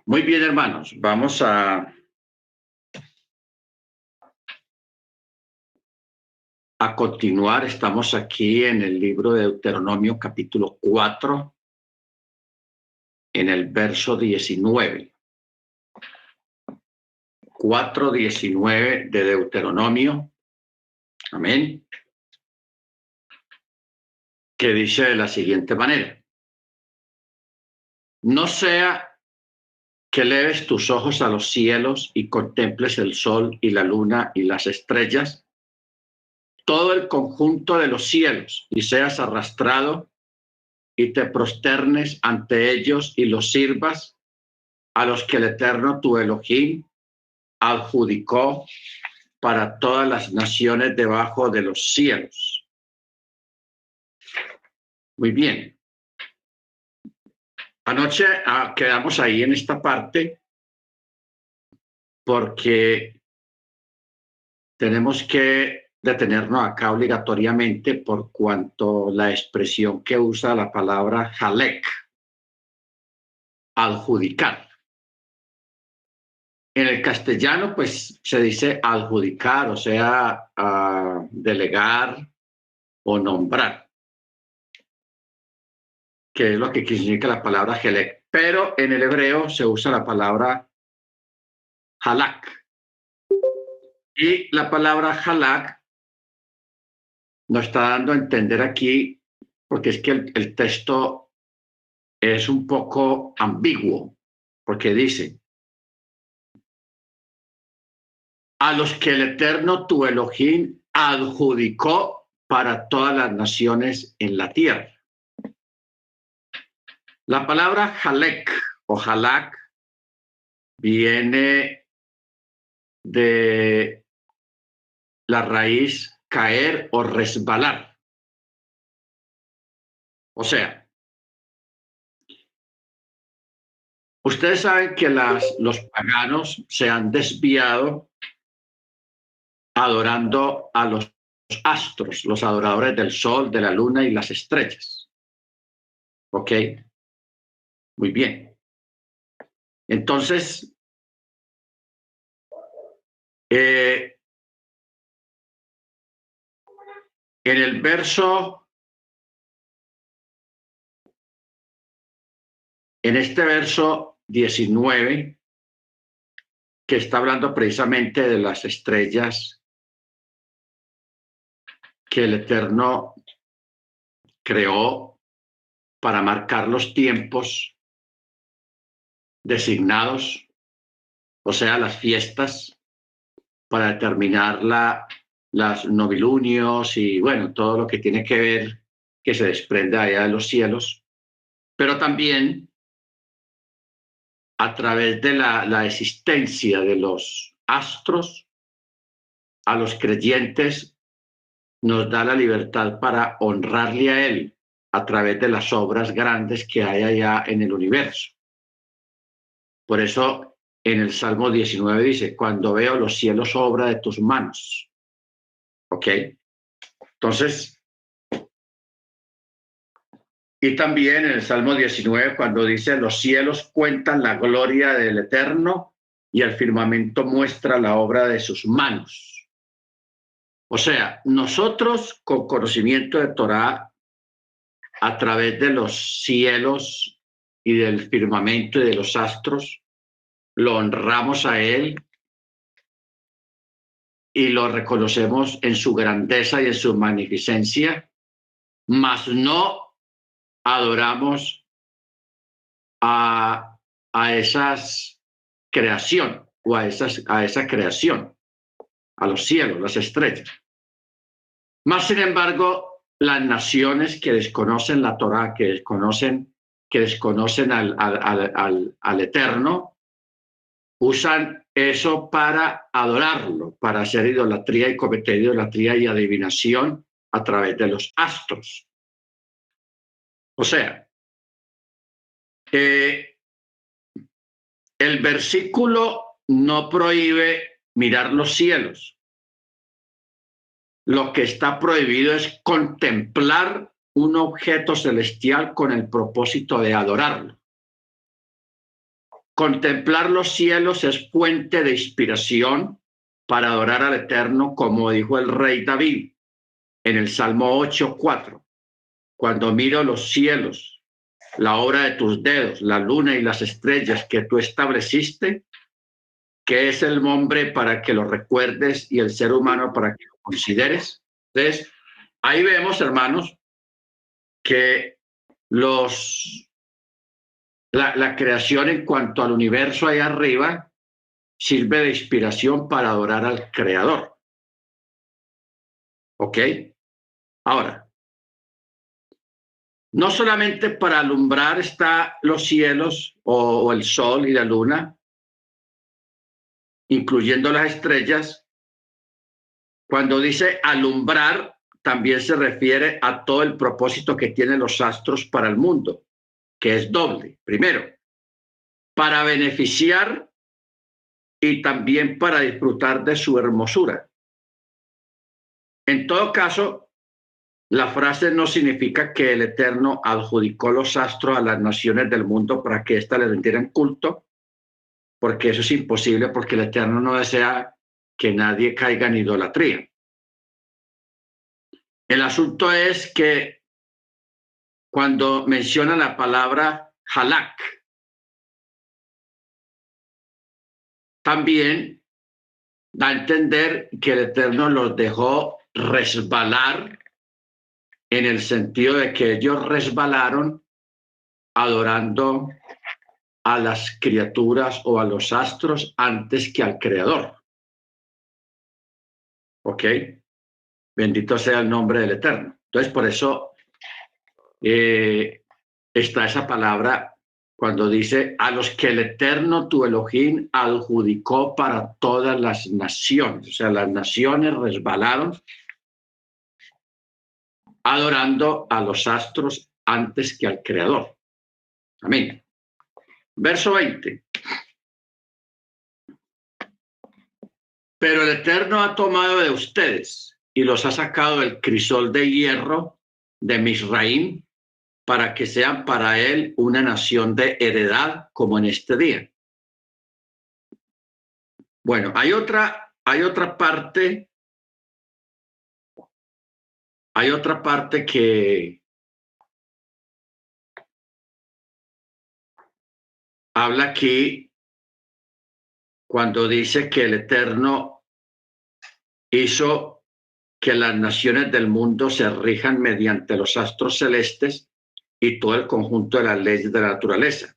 Muy bien, hermanos, vamos a continuar. Estamos aquí en el libro de Deuteronomio, capítulo 4, en el verso 19. 4:19 de Deuteronomio. Amén. Que dice de la siguiente manera: no sea que eleves tus ojos a los cielos y contemples el sol y la luna y las estrellas, todo el conjunto de los cielos, y seas arrastrado y te prosternes ante ellos y los sirvas, a los que el Eterno tu Elohim adjudicó para todas las naciones debajo de los cielos. Muy bien. Anoche quedamos ahí en esta parte porque tenemos que detenernos acá obligatoriamente por cuanto la expresión que usa la palabra halek, adjudicar. En el castellano, pues se dice adjudicar, o sea, delegar o nombrar, que es lo que significa la palabra helek. Pero en el hebreo se usa la palabra halak. Y la palabra halak nos está dando a entender aquí, porque es que el texto es un poco ambiguo, porque dice: a los que el Eterno tu Elohim adjudicó para todas las naciones en la tierra. La palabra halek o halak viene de la raíz caer o resbalar. O sea, ustedes saben que los paganos se han desviado adorando a los astros, los adoradores del sol, de la luna y las estrellas. ¿Ok? Muy bien. Entonces, en el verso, en este verso 19, que está hablando precisamente de las estrellas que el Eterno creó para marcar los tiempos designados, o sea, las fiestas, para determinar las novilunios y, bueno, todo lo que tiene que ver, que se desprende allá de los cielos, pero también a través de la existencia de los astros, a los creyentes nos da la libertad para honrarle a Él a través de las obras grandes que hay allá en el universo. Por eso en el Salmo 19 dice: cuando veo los cielos, obra de tus manos. ¿Ok? Entonces, y también en el Salmo 19, cuando dice: los cielos cuentan la gloria del Eterno y el firmamento muestra la obra de sus manos. O sea, nosotros con conocimiento de Torá, a través de los cielos y del firmamento y de los astros, lo honramos a Él y lo reconocemos en su grandeza y en su magnificencia, mas no adoramos a esas creación o a esa creación, a los cielos, las estrellas. Más sin embargo, las naciones que desconocen la Torá, que desconocen al Eterno, usan eso para adorarlo, para hacer idolatría y cometer idolatría y adivinación a través de los astros. O sea, el versículo no prohíbe mirar los cielos. Lo que está prohibido es contemplar un objeto celestial con el propósito de adorarlo. Contemplar los cielos es fuente de inspiración para adorar al Eterno, como dijo el rey David en el Salmo 8:4. Cuando miro los cielos, la obra de tus dedos, la luna y las estrellas que tú estableciste, ¿qué es el hombre para que lo recuerdes y el ser humano para que lo consideres? Entonces, ahí vemos, hermanos, que la creación en cuanto al universo ahí arriba sirve de inspiración para adorar al Creador. ¿Ok? Ahora, no solamente para alumbrar está los cielos o el sol y la luna, incluyendo las estrellas. Cuando dice alumbrar, también se refiere a todo el propósito que tienen los astros para el mundo, que es doble. Primero, para beneficiar y también para disfrutar de su hermosura. En todo caso, la frase no significa que el Eterno adjudicó los astros a las naciones del mundo para que éstas le rindieran culto, porque eso es imposible, porque el Eterno no desea que nadie caiga en idolatría. El asunto es que cuando menciona la palabra halak, también da a entender que el Eterno los dejó resbalar en el sentido de que ellos resbalaron adorando a las criaturas o a los astros antes que al Creador. ¿Ok? Bendito sea el nombre del Eterno. Entonces, por eso está esa palabra cuando dice a los que el Eterno tu Elohim adjudicó para todas las naciones. O sea, las naciones resbalaron adorando a los astros antes que al Creador. Amén. Verso 20. Pero el Eterno ha tomado de ustedes y los ha sacado del crisol de hierro de Misraim para que sean para él una nación de heredad como en este día. Bueno, hay otra parte que habla aquí cuando dice que el Eterno hizo que las naciones del mundo se rijan mediante los astros celestes y todo el conjunto de las leyes de la naturaleza,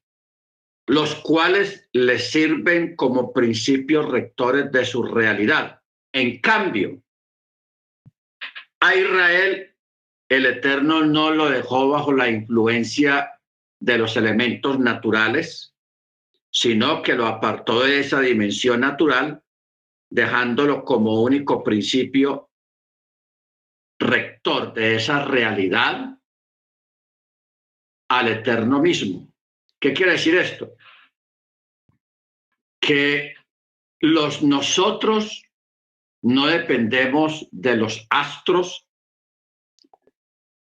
los cuales les sirven como principios rectores de su realidad. En cambio, a Israel el Eterno no lo dejó bajo la influencia de los elementos naturales, sino que lo apartó de esa dimensión natural, dejándolo como único principio rector de esa realidad al Eterno mismo. ¿Qué quiere decir esto? Que nosotros no dependemos de los astros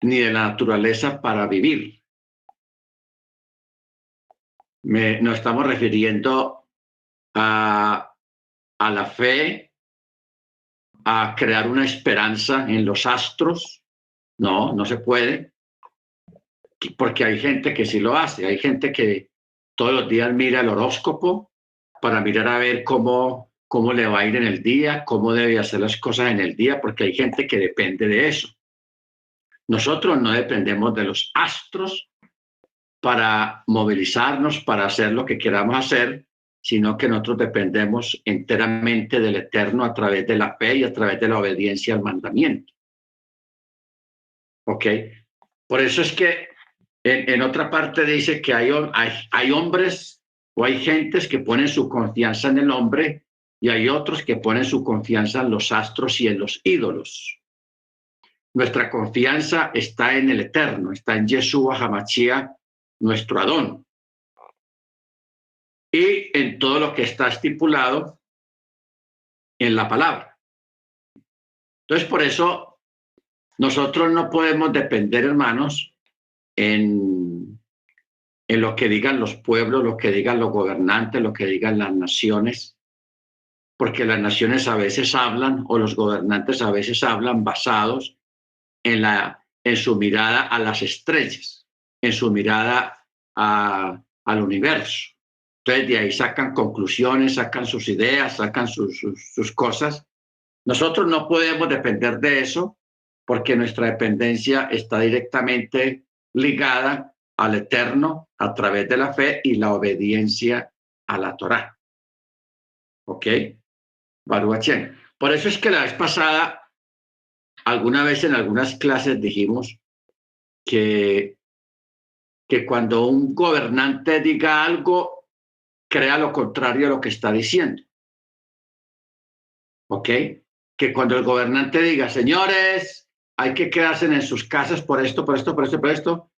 ni de la naturaleza para vivir. Nos estamos refiriendo a la fe, a crear una esperanza en los astros. No, no se puede, porque hay gente que sí lo hace. Hay gente que todos los días mira el horóscopo para mirar a ver cómo le va a ir en el día, cómo debe hacer las cosas en el día, porque hay gente que depende de eso. Nosotros no dependemos de los astros para movilizarnos, para hacer lo que queramos hacer, sino que nosotros dependemos enteramente del Eterno a través de la fe y a través de la obediencia al mandamiento. ¿Ok? Por eso es que en otra parte dice que hay hombres o hay gentes que ponen su confianza en el hombre y hay otros que ponen su confianza en los astros y en los ídolos. Nuestra confianza está en el Eterno, está en Yeshua HaMashiach, nuestro Adón, y en todo lo que está estipulado en la palabra. Entonces, por eso nosotros no podemos depender, hermanos, en en lo que digan los pueblos, lo que digan los gobernantes, lo que digan las naciones, porque las naciones a veces hablan o los gobernantes a veces hablan basados en su mirada a las estrellas, en su mirada al universo. Entonces de ahí sacan conclusiones, sacan sus ideas, sacan sus cosas. Nosotros no podemos depender de eso porque nuestra dependencia está directamente ligada al Eterno a través de la fe y la obediencia a la Torá. ¿Ok? Baruch Hashem. Por eso es que la vez pasada, alguna vez en algunas clases dijimos que cuando un gobernante diga algo, crea lo contrario a lo que está diciendo. ¿Ok? Que cuando el gobernante diga, señores, hay que quedarse en sus casas por esto, por esto, por esto, por esto,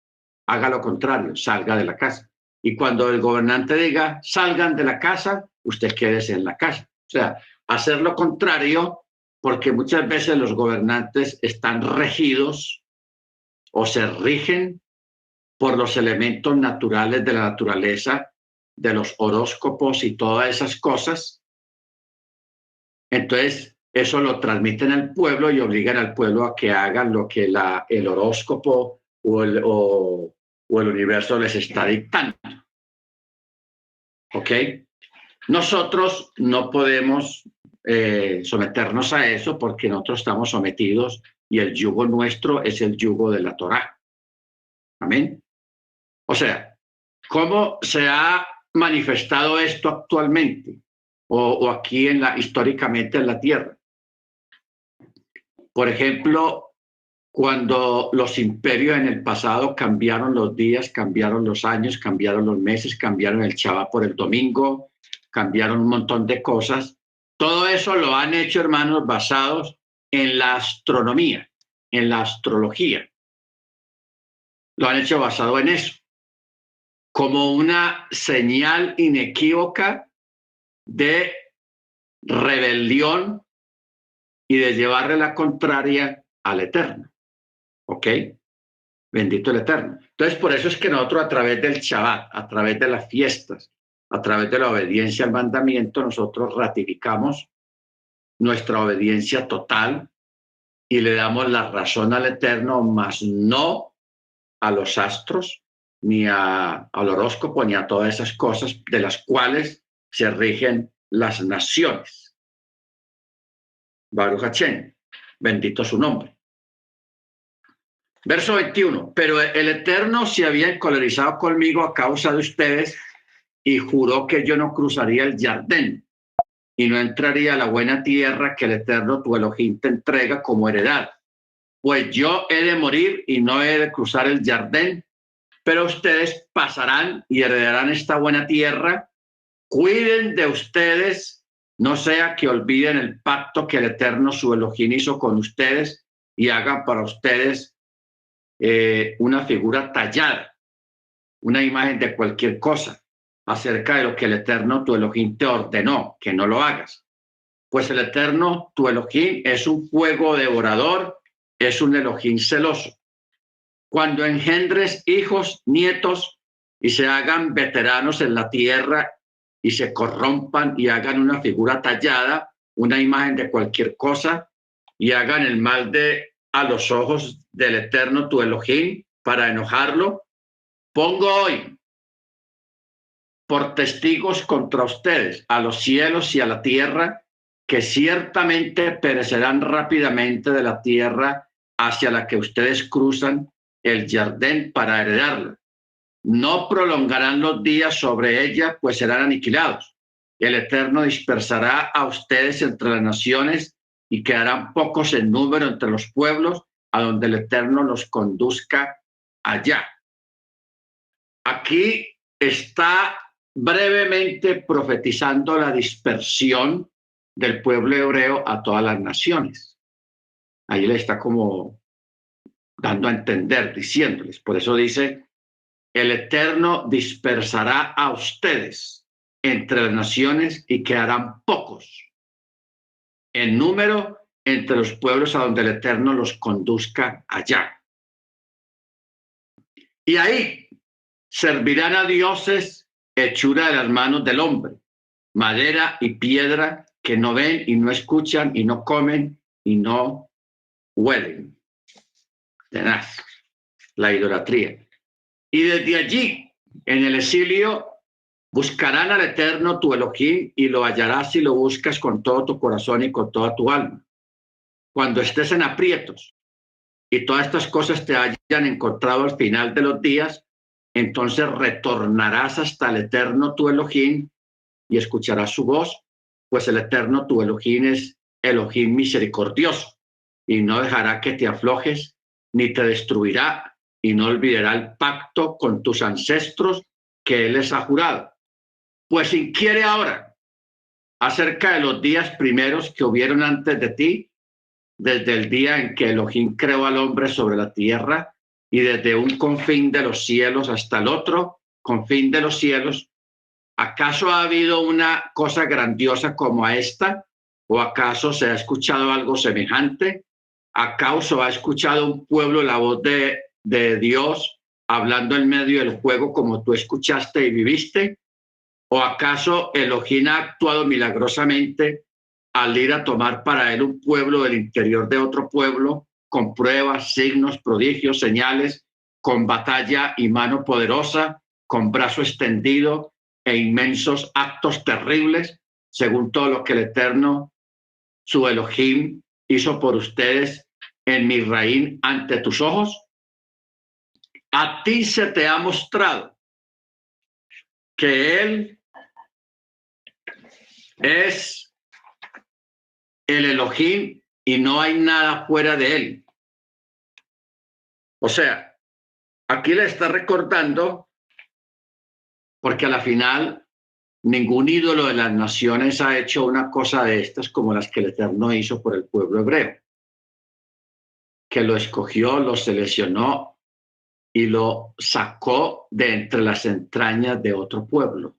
haga lo contrario, salga de la casa. Y cuando el gobernante diga, salgan de la casa, usted quédese en la casa. O sea, hacer lo contrario, porque muchas veces los gobernantes están regidos o se rigen por los elementos naturales de la naturaleza, de los horóscopos y todas esas cosas. Entonces, eso lo transmiten al pueblo y obligan al pueblo a que hagan lo que el horóscopo o el universo les está dictando. ¿Ok? Nosotros no podemos someternos a eso porque nosotros estamos sometidos y el yugo nuestro es el yugo de la Torá. Amén. O sea, ¿cómo se ha manifestado esto actualmente o aquí históricamente en la Tierra? Por ejemplo, cuando los imperios en el pasado cambiaron los días, cambiaron los años, cambiaron los meses, cambiaron el Shabbat por el domingo, cambiaron un montón de cosas. Todo eso lo han hecho, hermanos, basados en la astronomía, en la astrología. Lo han hecho basado en eso, como una señal inequívoca de rebelión y de llevarle la contraria al Eterno. ¿Ok? Bendito el Eterno. Entonces, por eso es que nosotros a través del Shabbat, a través de las fiestas, a través de la obediencia al mandamiento, nosotros ratificamos nuestra obediencia total y le damos la razón al Eterno, más no a los astros, ni al horóscopo, ni a todas esas cosas de las cuales se rigen las naciones. Baruch Hashem, bendito su nombre. Verso 21, pero el Eterno se había encolerizado conmigo a causa de ustedes y juró que yo no cruzaría el Jardín y no entraría a la buena tierra que el Eterno tu Elohim te entrega como heredad. Pues yo he de morir y no he de cruzar el Jardín, pero ustedes pasarán y heredarán esta buena tierra. Cuiden de ustedes, no sea que olviden el pacto que el Eterno su Elohim hizo con ustedes y hagan para ustedes una figura tallada, una imagen de cualquier cosa acerca de lo que el Eterno tu Elohim te ordenó, que no lo hagas. Pues el Eterno tu Elohim es un fuego devorador, es un Elohim celoso. Cuando engendres hijos, nietos y se hagan veteranos en la tierra y se corrompan y hagan una figura tallada, una imagen de cualquier cosa y hagan el mal a los ojos del Eterno tu Elohim para enojarlo, pongo hoy por testigos contra ustedes a los cielos y a la tierra, que ciertamente perecerán rápidamente de la tierra hacia la que ustedes cruzan el Jardín para heredarla. No prolongarán los días sobre ella, pues serán aniquilados. El Eterno dispersará a ustedes entre las naciones y quedarán pocos en número entre los pueblos, a donde el Eterno los conduzca allá. Aquí está brevemente profetizando la dispersión del pueblo hebreo a todas las naciones. Ahí le está como dando a entender, diciéndoles. Por eso dice, el Eterno dispersará a ustedes entre las naciones y quedarán pocos en número entre los pueblos a donde el Eterno los conduzca allá. Y ahí servirán a dioses hechura de las manos del hombre, madera y piedra que no ven y no escuchan y no comen y no huelen. Tenaz, la idolatría. Y desde allí, en el exilio, buscarán al Eterno tu Elohim y lo hallarás si lo buscas con todo tu corazón y con toda tu alma. Cuando estés en aprietos y todas estas cosas te hayan encontrado al final de los días, entonces retornarás hasta el Eterno tu Elohim y escucharás su voz, pues el Eterno tu Elohim es Elohim misericordioso y no dejará que te aflojes ni te destruirá y no olvidará el pacto con tus ancestros que él les ha jurado. Pues inquiere ahora acerca de los días primeros que hubieron antes de ti, desde el día en que Elohim creó al hombre sobre la tierra y desde un confín de los cielos hasta el otro confín de los cielos. ¿Acaso ha habido una cosa grandiosa como a esta? ¿O acaso se ha escuchado algo semejante? ¿Acaso ha escuchado un pueblo la voz de Dios hablando en medio del fuego como tú escuchaste y viviste? ¿O acaso Elohim ha actuado milagrosamente al ir a tomar para él un pueblo del interior de otro pueblo, con pruebas, signos, prodigios, señales, con batalla y mano poderosa, con brazo extendido e inmensos actos terribles, según todo lo que el Eterno, su Elohim, hizo por ustedes en Misraín ante tus ojos? A ti se te ha mostrado que él es el Elohim y no hay nada fuera de él. O sea, aquí le está recordando, porque a la final ningún ídolo de las naciones ha hecho una cosa de estas como las que el Eterno hizo por el pueblo hebreo, que lo escogió, lo seleccionó y lo sacó de entre las entrañas de otro pueblo.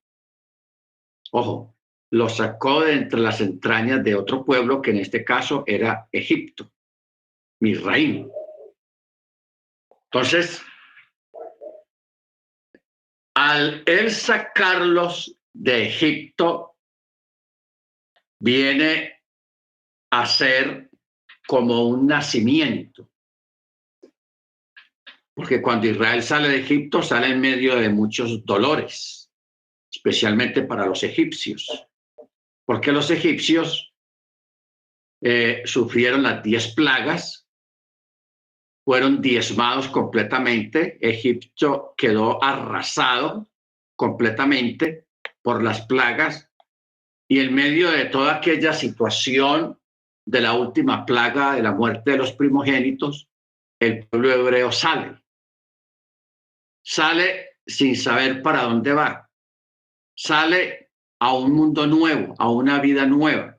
Ojo, lo sacó de entre las entrañas de otro pueblo, que en este caso era Egipto, Misraín. Entonces, al él sacarlos de Egipto, viene a ser como un nacimiento. Porque cuando Israel sale de Egipto, sale en medio de muchos dolores, especialmente para los egipcios. Porque los egipcios sufrieron las 10 plagas, fueron diezmados completamente, Egipto quedó arrasado completamente por las plagas, y en medio de toda aquella situación de la última plaga de la muerte de los primogénitos, el pueblo hebreo sale sin saber para dónde va, sale a un mundo nuevo, a una vida nueva.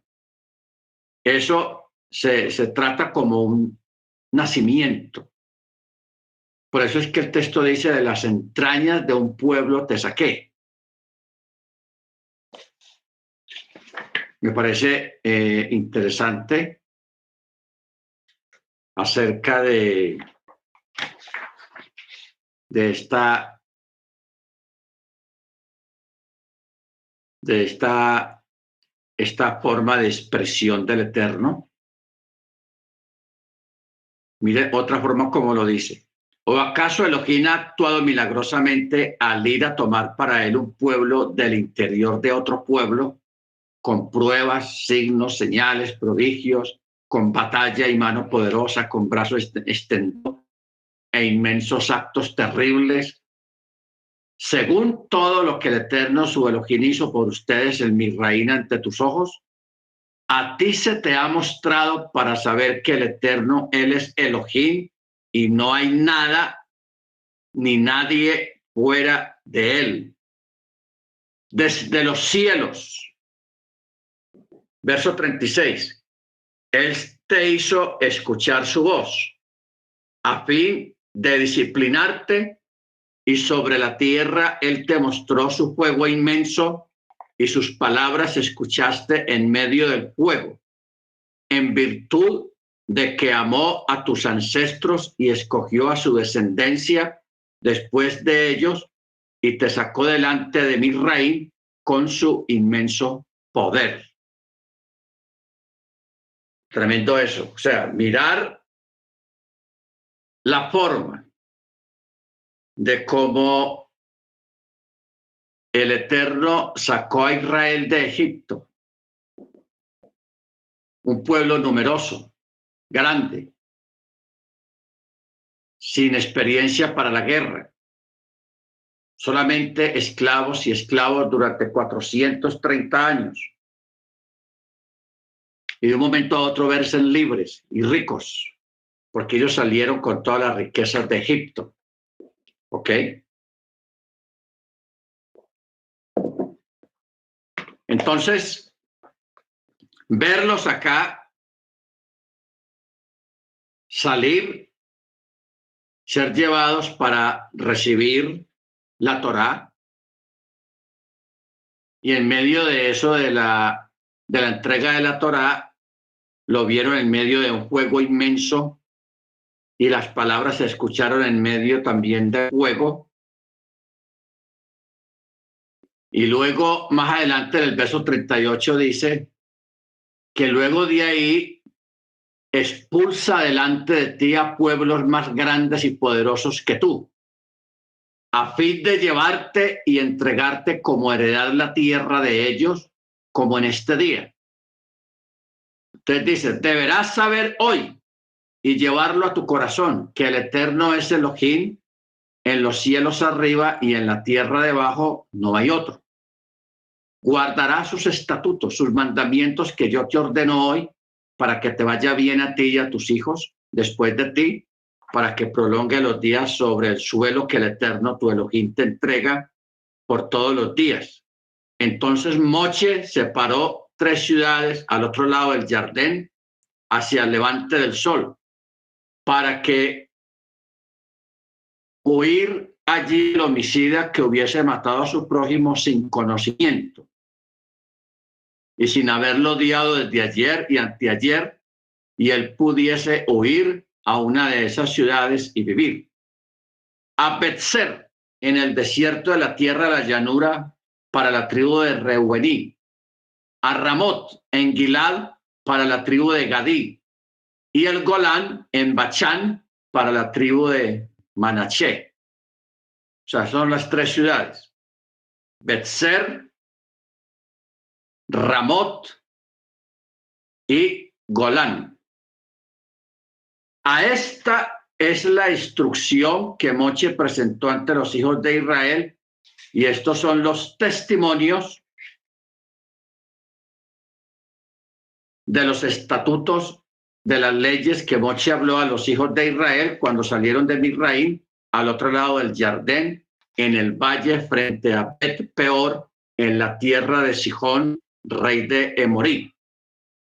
Eso se trata como un nacimiento. Por eso es que el texto dice: de las entrañas de un pueblo te saqué. Me parece interesante acerca de esta forma de expresión del Eterno. Mire otra forma como lo dice: ¿o acaso Elohim ha actuado milagrosamente al ir a tomar para él un pueblo del interior de otro pueblo, con pruebas, signos, señales, prodigios, con batalla y mano poderosa, con brazo extendido e inmensos actos terribles, según todo lo que el Eterno, su Elohim, hizo por ustedes en Misraín ante tus ojos? A ti se te ha mostrado para saber que el Eterno, él es Elohim y no hay nada ni nadie fuera de él. Desde los cielos, verso 36, él te hizo escuchar su voz a fin de disciplinarte, y sobre la tierra él te mostró su fuego inmenso, y sus palabras escuchaste en medio del fuego, en virtud de que amó a tus ancestros y escogió a su descendencia después de ellos, y te sacó delante de Misraim con su inmenso poder. Tremendo eso. O sea, mirar la forma de cómo el Eterno sacó a Israel de Egipto, un pueblo numeroso, grande, sin experiencia para la guerra, solamente esclavos y esclavos durante 430 años. Y de un momento a otro verse libres y ricos, porque ellos salieron con todas las riquezas de Egipto. ¿Ok? Entonces, verlos acá salir, ser llevados para recibir la Torá, y en medio de eso, de la entrega de la Torá, lo vieron en medio de un fuego inmenso, y las palabras se escucharon en medio también del fuego. Y luego, más adelante, en el verso 38 dice que luego de ahí expulsa delante de ti a pueblos más grandes y poderosos que tú, a fin de llevarte y entregarte como heredad la tierra de ellos, como en este día. Entonces dice, deberás saber hoy y llevarlo a tu corazón, que el Eterno es Elohim, en los cielos arriba y en la tierra debajo no hay otro. Guardarás sus estatutos, sus mandamientos que yo te ordeno hoy, para que te vaya bien a ti y a tus hijos después de ti, para que prolongue los días sobre el suelo que el Eterno tu Elohim te entrega por todos los días. Entonces Moche separó 3 ciudades al otro lado del Jardín, hacia el levante del sol, para que huir allí el homicida que hubiese matado a su prójimo sin conocimiento y sin haberlo odiado desde ayer y anteayer, y él pudiese huir a una de esas ciudades y vivir. A Betzer, en el desierto de la tierra de la llanura, para la tribu de Reuení. A Ramot, en Gilad, para la tribu de Gadí. Y el Golán, en Bachán, para la tribu de Manaché. O sea, son las 3 ciudades. Betzer, Ramot y Golán. A esta es la instrucción que Moche presentó ante los hijos de Israel, y estos son los testimonios de los estatutos, de las leyes que Moche habló a los hijos de Israel cuando salieron de Misraim al otro lado del Jardín, en el valle frente a Bet Peor, en la tierra de Sihón, rey de Emorí,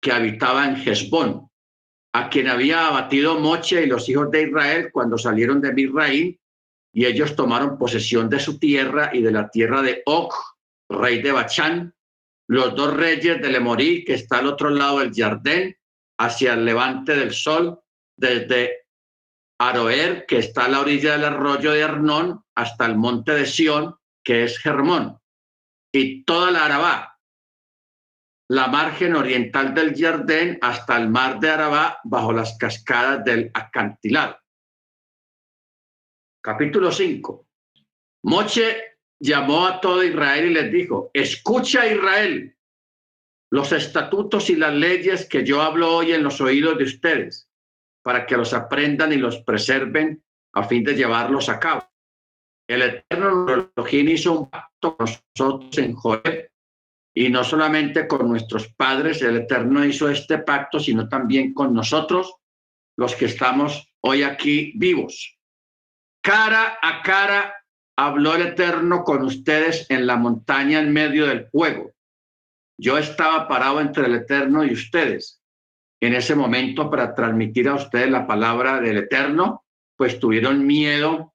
que habitaba en Hesbón, a quien había abatido Moche y los hijos de Israel cuando salieron de Misraim, y ellos tomaron posesión de su tierra y de la tierra de Og, rey de Bachán, los 2 reyes del Emorí, que está al otro lado del Jardín, hacia el levante del sol, desde Aroer, que está a la orilla del arroyo de Arnón, hasta el monte de Sión, que es Hermón, y toda la Arabá, la margen oriental del Jardín hasta el mar de Arabá, bajo las cascadas del acantilado. Capítulo 5. Moche llamó a todo Israel y les dijo: escucha, Israel, los estatutos y las leyes que yo hablo hoy en los oídos de ustedes, para que los aprendan y los preserven a fin de llevarlos a cabo. El Eterno Elohim hizo un pacto con nosotros en Joreb, y no solamente con nuestros padres, el Eterno hizo este pacto, sino también con nosotros, los que estamos hoy aquí vivos. Cara a cara habló el Eterno con ustedes en la montaña en medio del fuego. Yo estaba parado entre el Eterno y ustedes en ese momento para transmitir a ustedes la palabra del Eterno, pues tuvieron miedo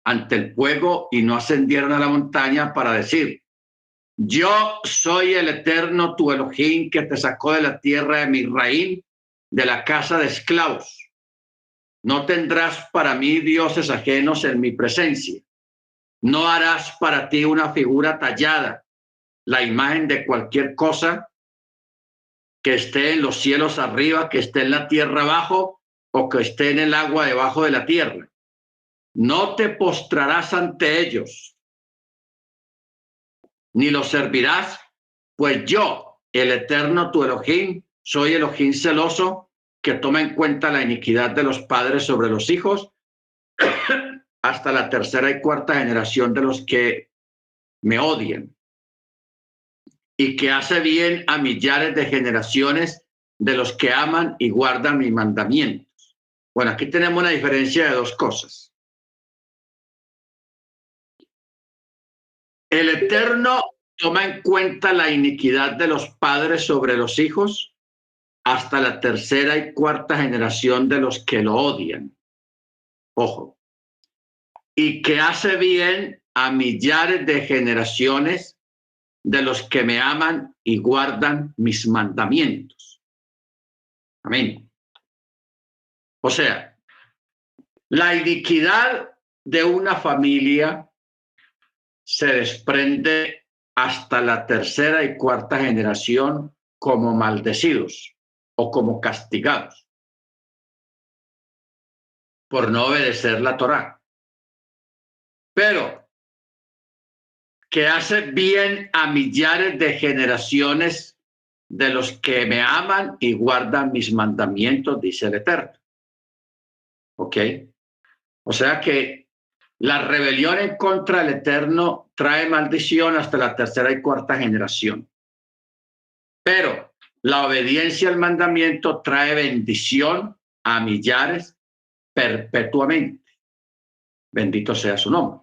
ante el fuego y no ascendieron a la montaña para decir: yo soy el Eterno tu Elohim, que te sacó de la tierra de Misraim, de la casa de esclavos. No tendrás para mí dioses ajenos en mi presencia. No harás para ti una figura tallada, la imagen de cualquier cosa que esté en los cielos arriba, que esté en la tierra abajo o que esté en el agua debajo de la tierra. No te postrarás ante ellos, ni los servirás, pues yo, el Eterno tu Elohim, soy Elohim celoso, que toma en cuenta la iniquidad de los padres sobre los hijos hasta la tercera y cuarta generación de los que me odian, y que hace bien a millares de generaciones de los que aman y guardan mis mandamientos. Bueno, aquí tenemos una diferencia de dos cosas. El Eterno toma en cuenta la iniquidad de los padres sobre los hijos hasta la tercera y cuarta generación de los que lo odian. Ojo. Y que hace bien a millares de generaciones de los que me aman y guardan mis mandamientos. Amén. O sea, la iniquidad de una familia se desprende hasta la tercera y cuarta generación como maldecidos o como castigados por no obedecer la Torá. Pero que hace bien a millares de generaciones de los que me aman y guardan mis mandamientos, dice el Eterno. ¿Ok? O sea que la rebelión en contra del Eterno trae maldición hasta la tercera y cuarta generación. Pero la obediencia al mandamiento trae bendición a millares perpetuamente. Bendito sea su nombre.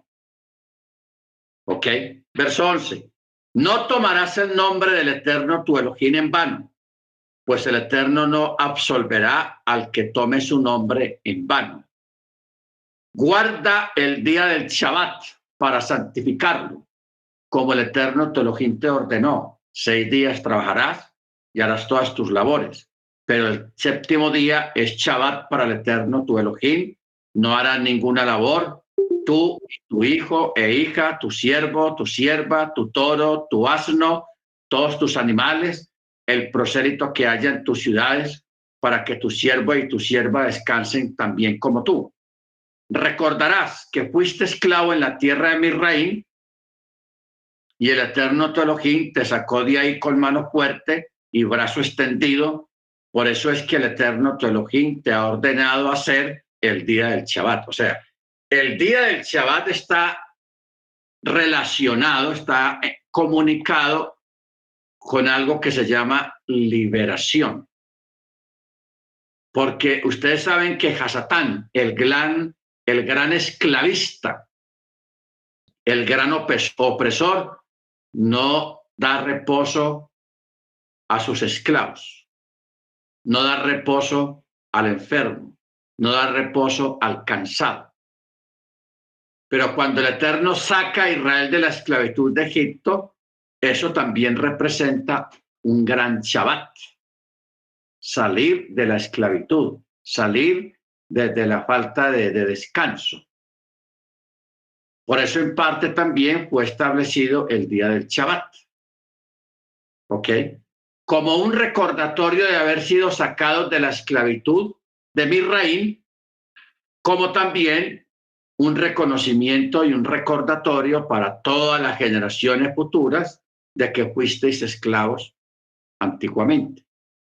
¿Ok? Verso 11. No tomarás el nombre del Eterno tu Elohim en vano, pues el Eterno no absolverá al que tome su nombre en vano. Guarda el día del Shabbat para santificarlo, como el Eterno tu Elohim te ordenó. 6 días trabajarás y harás todas tus labores, pero el séptimo día es Shabbat para el Eterno tu Elohim. No harás ninguna labor, tú, tu hijo e hija, tu siervo, tu sierva, tu toro, tu asno, todos tus animales, el prosélito que haya en tus ciudades, para que tu siervo y tu sierva descansen también como tú. Recordarás que fuiste esclavo en la tierra de Misraim, y el Eterno tu Elohim te sacó de ahí con mano fuerte y brazo extendido. Por eso es que el Eterno tu Elohim te ha ordenado hacer el día del Shabbat. O sea, el día del Shabbat está relacionado, está comunicado con algo que se llama liberación. Porque ustedes saben que Hasatán, el gran esclavista, el gran opresor, no da reposo a sus esclavos, no da reposo al enfermo, no da reposo al cansado. Pero cuando el Eterno saca a Israel de la esclavitud de Egipto, eso también representa un gran Shabbat. Salir de la esclavitud, salir de la falta de descanso. Por eso en parte también fue establecido el día del Shabbat. ¿Ok? Como un recordatorio de haber sido sacados de la esclavitud de Misraim, como también un reconocimiento y un recordatorio para todas las generaciones futuras de que fuisteis esclavos antiguamente,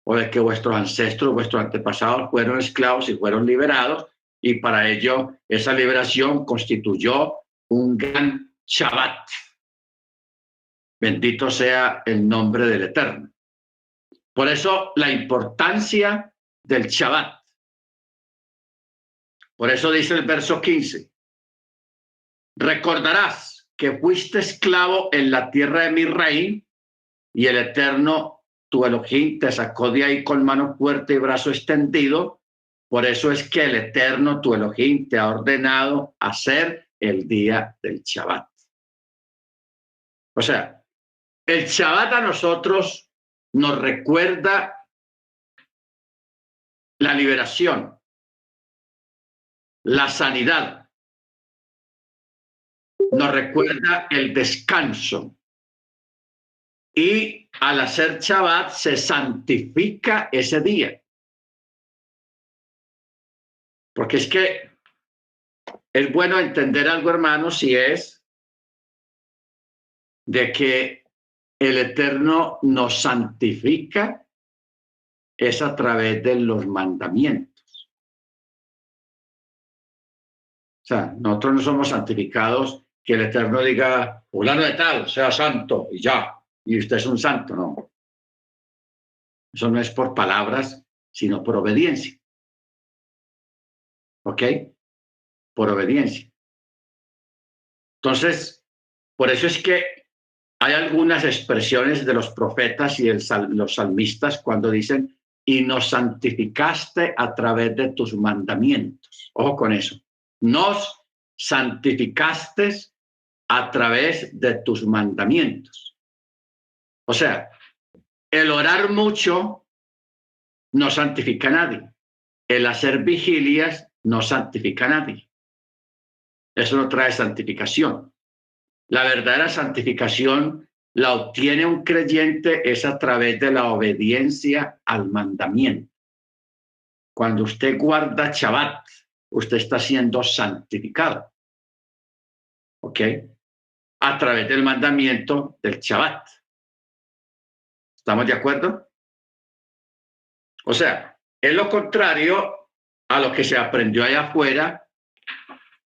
o de que vuestros ancestros, vuestros antepasados fueron esclavos y fueron liberados, y para ello esa liberación constituyó un gran Shabbat. Bendito sea el nombre del Eterno. Por eso la importancia del Shabbat. Por eso dice el verso 15. Recordarás que fuiste esclavo en la tierra de Misraim, y el Eterno tu Elohim te sacó de ahí con mano fuerte y brazo extendido. Por eso es que el Eterno tu Elohim te ha ordenado hacer el día del Shabbat. O sea, el Shabbat a nosotros nos recuerda la liberación, la sanidad, nos recuerda el descanso. Y al hacer Shabbat se santifica ese día. Porque es que es bueno entender algo, hermanos, y es de que el Eterno nos santifica es a través de los mandamientos. O sea, nosotros no somos santificados que el Eterno diga, fulano de tal, sea santo, y ya, y usted es un santo, no. Eso no es por palabras, sino por obediencia. ¿Ok? Por obediencia. Entonces, por eso es que hay algunas expresiones de los profetas y los salmistas cuando dicen, y nos santificaste a través de tus mandamientos. Ojo con eso. Nos santificaste a través de tus mandamientos. O sea, el orar mucho no santifica a nadie. El hacer vigilias no santifica a nadie. Eso no trae santificación. La verdadera santificación la obtiene un creyente es a través de la obediencia al mandamiento. Cuando usted guarda Shabbat, usted está siendo santificado. ¿Ok? A través del mandamiento del Shabbat. ¿Estamos de acuerdo? O sea, es lo contrario a lo que se aprendió allá afuera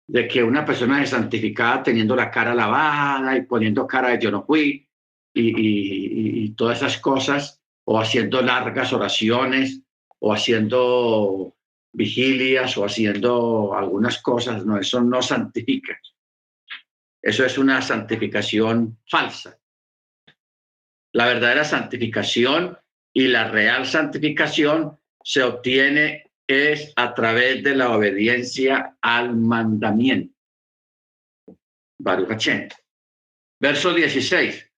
de que una persona es santificada teniendo la cara lavada y poniendo cara de yo no fui y todas esas cosas, o haciendo largas oraciones, o haciendo vigilias, o haciendo algunas cosas. No, eso no santifica. Eso es una santificación falsa. La verdadera santificación y la real santificación se obtiene es a través de la obediencia al mandamiento. Baruch Hashem. Verso 16.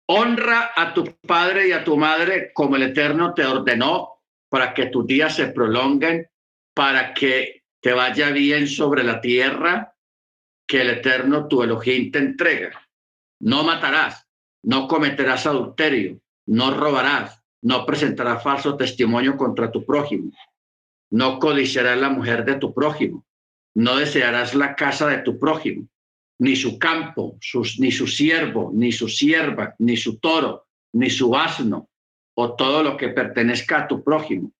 Honra a tu padre y a tu madre como el Eterno te ordenó para que tus días se prolonguen, para que te vaya bien sobre la tierra que el Eterno tu Elohim te entrega. No matarás, no cometerás adulterio, no robarás, no presentarás falso testimonio contra tu prójimo, no codiciarás la mujer de tu prójimo, no desearás la casa de tu prójimo, ni su campo, ni su siervo, ni su sierva, ni su toro, ni su asno, o todo lo que pertenezca a tu prójimo.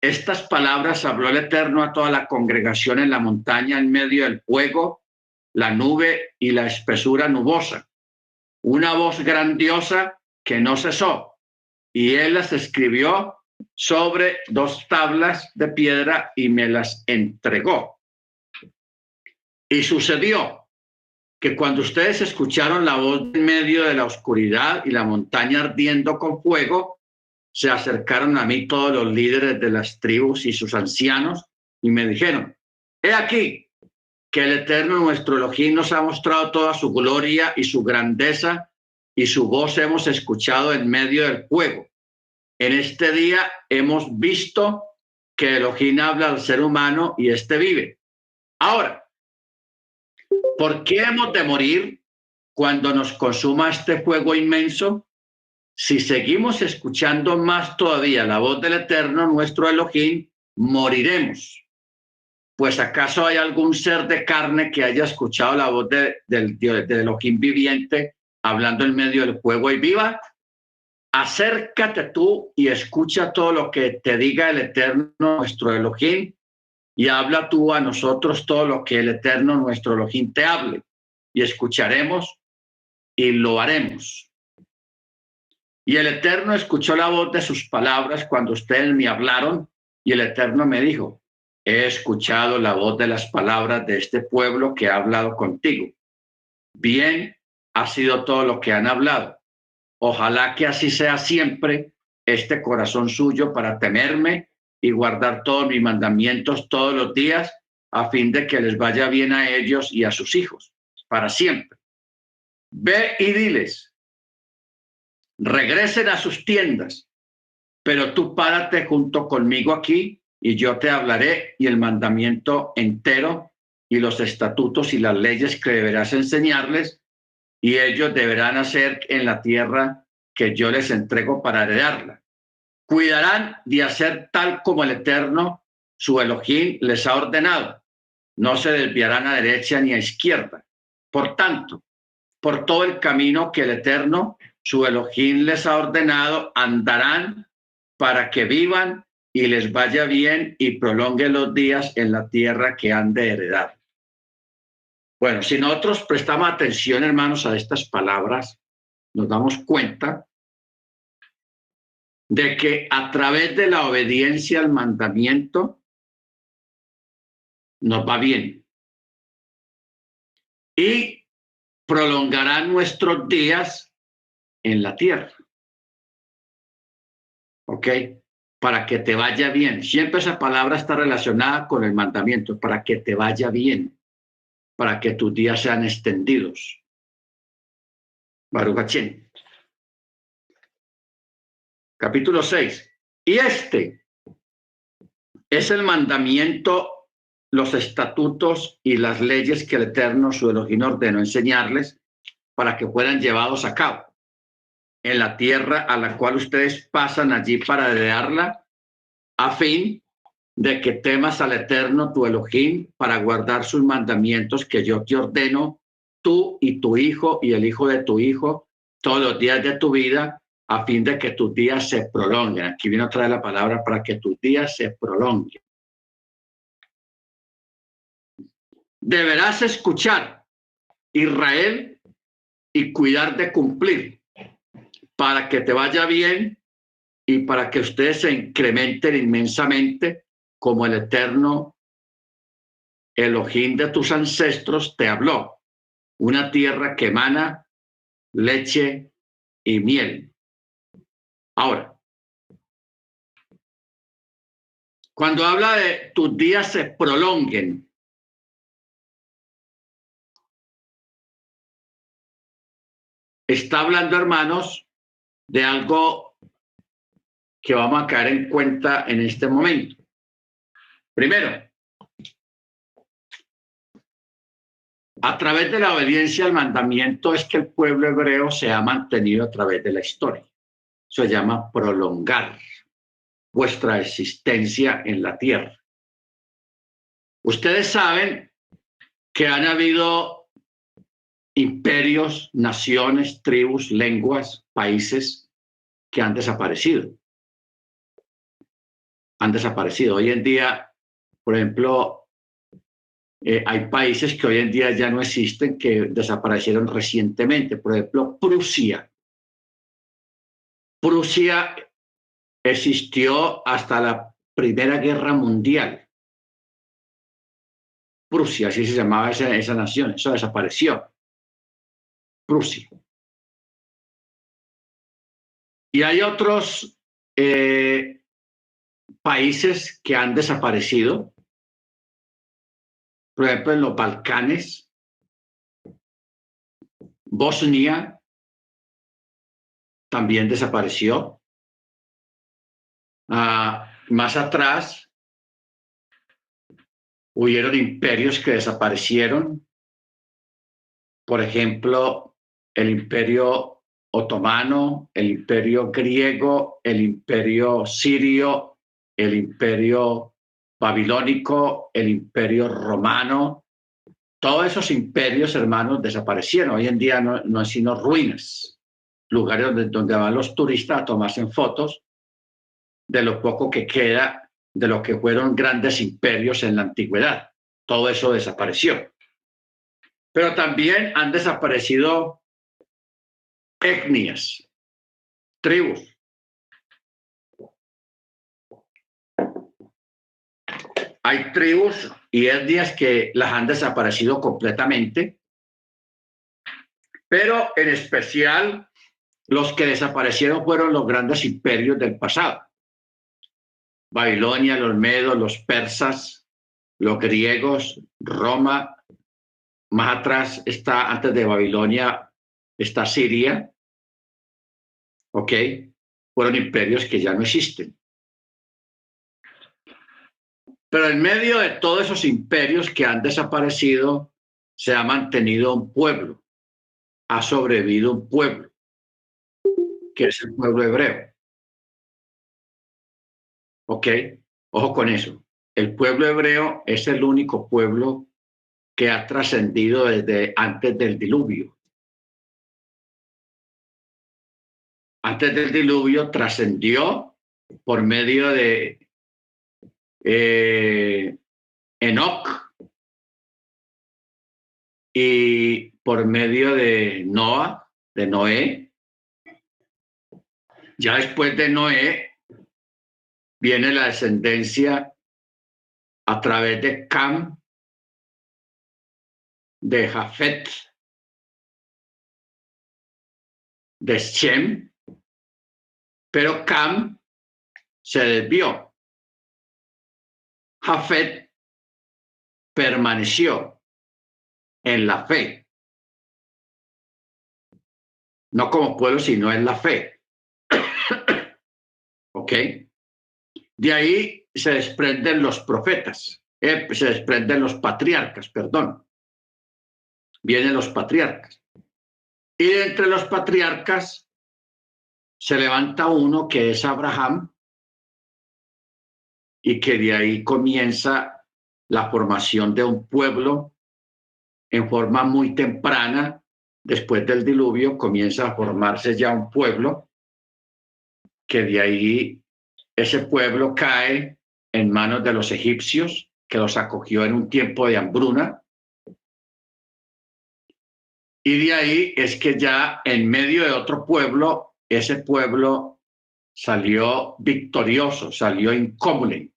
Estas palabras habló el Eterno a toda la congregación en la montaña en medio del fuego, la nube y la espesura nubosa. Una voz grandiosa que no cesó, y él las escribió sobre 2 tablas de piedra y me las entregó. Y sucedió que cuando ustedes escucharon la voz en medio de la oscuridad y la montaña ardiendo con fuego, se acercaron a mí todos los líderes de las tribus y sus ancianos y me dijeron, he aquí que el Eterno nuestro Elohim nos ha mostrado toda su gloria y su grandeza y su voz hemos escuchado en medio del fuego. En este día hemos visto que Elohim habla al ser humano y éste vive. Ahora, ¿por qué hemos de morir cuando nos consuma este fuego inmenso? Si seguimos escuchando más todavía la voz del Eterno, nuestro Elohim, moriremos. Pues ¿acaso hay algún ser de carne que haya escuchado la voz de Elohim viviente hablando en medio del fuego y viva? Acércate tú y escucha todo lo que te diga el Eterno, nuestro Elohim, y habla tú a nosotros todo lo que el Eterno, nuestro Elohim, te hable, y escucharemos y lo haremos. Y el Eterno escuchó la voz de sus palabras cuando ustedes me hablaron, y el Eterno me dijo, he escuchado la voz de las palabras de este pueblo que ha hablado contigo. Bien ha sido todo lo que han hablado. Ojalá que así sea siempre este corazón suyo para temerme y guardar todos mis mandamientos todos los días, a fin de que les vaya bien a ellos y a sus hijos, para siempre. Ve y diles, regresen a sus tiendas, pero tú párate junto conmigo aquí y yo te hablaré y el mandamiento entero y los estatutos y las leyes que deberás enseñarles, y ellos deberán hacer en la tierra que yo les entrego para heredarla. Cuidarán de hacer tal como el Eterno, su Elohim, les ha ordenado. No se desviarán a derecha ni a izquierda. Por tanto, por todo el camino que el Eterno, su Elohim, les ha ordenado, andarán para que vivan y les vaya bien y prolonguen los días en la tierra que han de heredar. Bueno, si nosotros prestamos atención, hermanos, a estas palabras, nos damos cuenta de que a través de la obediencia al mandamiento nos va bien y prolongará nuestros días en la tierra. ¿Ok? Para que te vaya bien. Siempre esa palabra está relacionada con el mandamiento, para que te vaya bien, para que tus días sean extendidos. Baruch Hachén. Capítulo 6. Y este es el mandamiento, los estatutos y las leyes que el Eterno, su Elohim, ordenó enseñarles para que fueran llevados a cabo en la tierra a la cual ustedes pasan allí para heredarla, a fin de que temas al Eterno, tu Elohim, para guardar sus mandamientos que yo te ordeno, tú y tu hijo y el hijo de tu hijo, todos los días de tu vida, a fin de que tus días se prolonguen. Aquí viene otra vez la palabra, para que tus días se prolonguen. Deberás escuchar, Israel, y cuidar de cumplir, para que te vaya bien y para que ustedes se incrementen inmensamente, como el Eterno Elohim de tus ancestros te habló, una tierra que emana leche y miel. Ahora, cuando habla de tus días se prolonguen, está hablando, hermanos, de algo que vamos a caer en cuenta en este momento. Primero, a través de la obediencia al mandamiento es que el pueblo hebreo se ha mantenido a través de la historia. Eso se llama prolongar vuestra existencia en la tierra. Ustedes saben que han habido imperios, naciones, tribus, lenguas, países que han desaparecido. Han desaparecido. Hoy en día, por ejemplo, hay países que hoy en día ya no existen, que desaparecieron recientemente. Por ejemplo, Prusia. Prusia existió hasta la Primera Guerra Mundial. Prusia, así se llamaba esa nación. Eso desapareció. Prusia. Y hay otros países que han desaparecido. Por ejemplo, en los Balcanes, Bosnia también desapareció. Más atrás, hubieron imperios que desaparecieron. Por ejemplo, el imperio otomano, el imperio griego, el imperio sirio, el imperio babilónico, el imperio romano. Todos esos imperios, hermanos, desaparecieron. Hoy en día no hay sino ruinas, lugares donde van los turistas a tomarse fotos de lo poco que queda de lo que fueron grandes imperios en la antigüedad. Todo eso desapareció. Pero también han desaparecido etnias, tribus. Hay tribus y etnias que las han desaparecido completamente, pero en especial los que desaparecieron fueron los grandes imperios del pasado. Babilonia, los medos, los persas, los griegos, Roma. Más atrás está, antes de Babilonia, está Siria. ¿Ok? Fueron imperios que ya no existen. Pero en medio de todos esos imperios que han desaparecido, se ha mantenido un pueblo, ha sobrevivido un pueblo, que es el pueblo hebreo. ¿Ok? Ojo con eso. El pueblo hebreo es el único pueblo que ha trascendido desde antes del diluvio. Antes del diluvio trascendió por medio de Enoc y por medio de Noah, de Noé. Ya después de Noé viene la descendencia a través de Cam, de Jafet, de Shem, pero Cam se desvió. Jafet permaneció en la fe, no como pueblo, sino en la fe. ¿Ok? De ahí se desprenden los profetas, se desprenden los patriarcas, perdón. Vienen los patriarcas. Y entre los patriarcas se levanta uno que es Abraham y que de ahí comienza la formación de un pueblo en forma muy temprana. Después del diluvio comienza a formarse ya un pueblo que de ahí ese pueblo cae en manos de los egipcios, que los acogió en un tiempo de hambruna. Y de ahí es que ya en medio de otro pueblo, ese pueblo salió victorioso, salió incólume.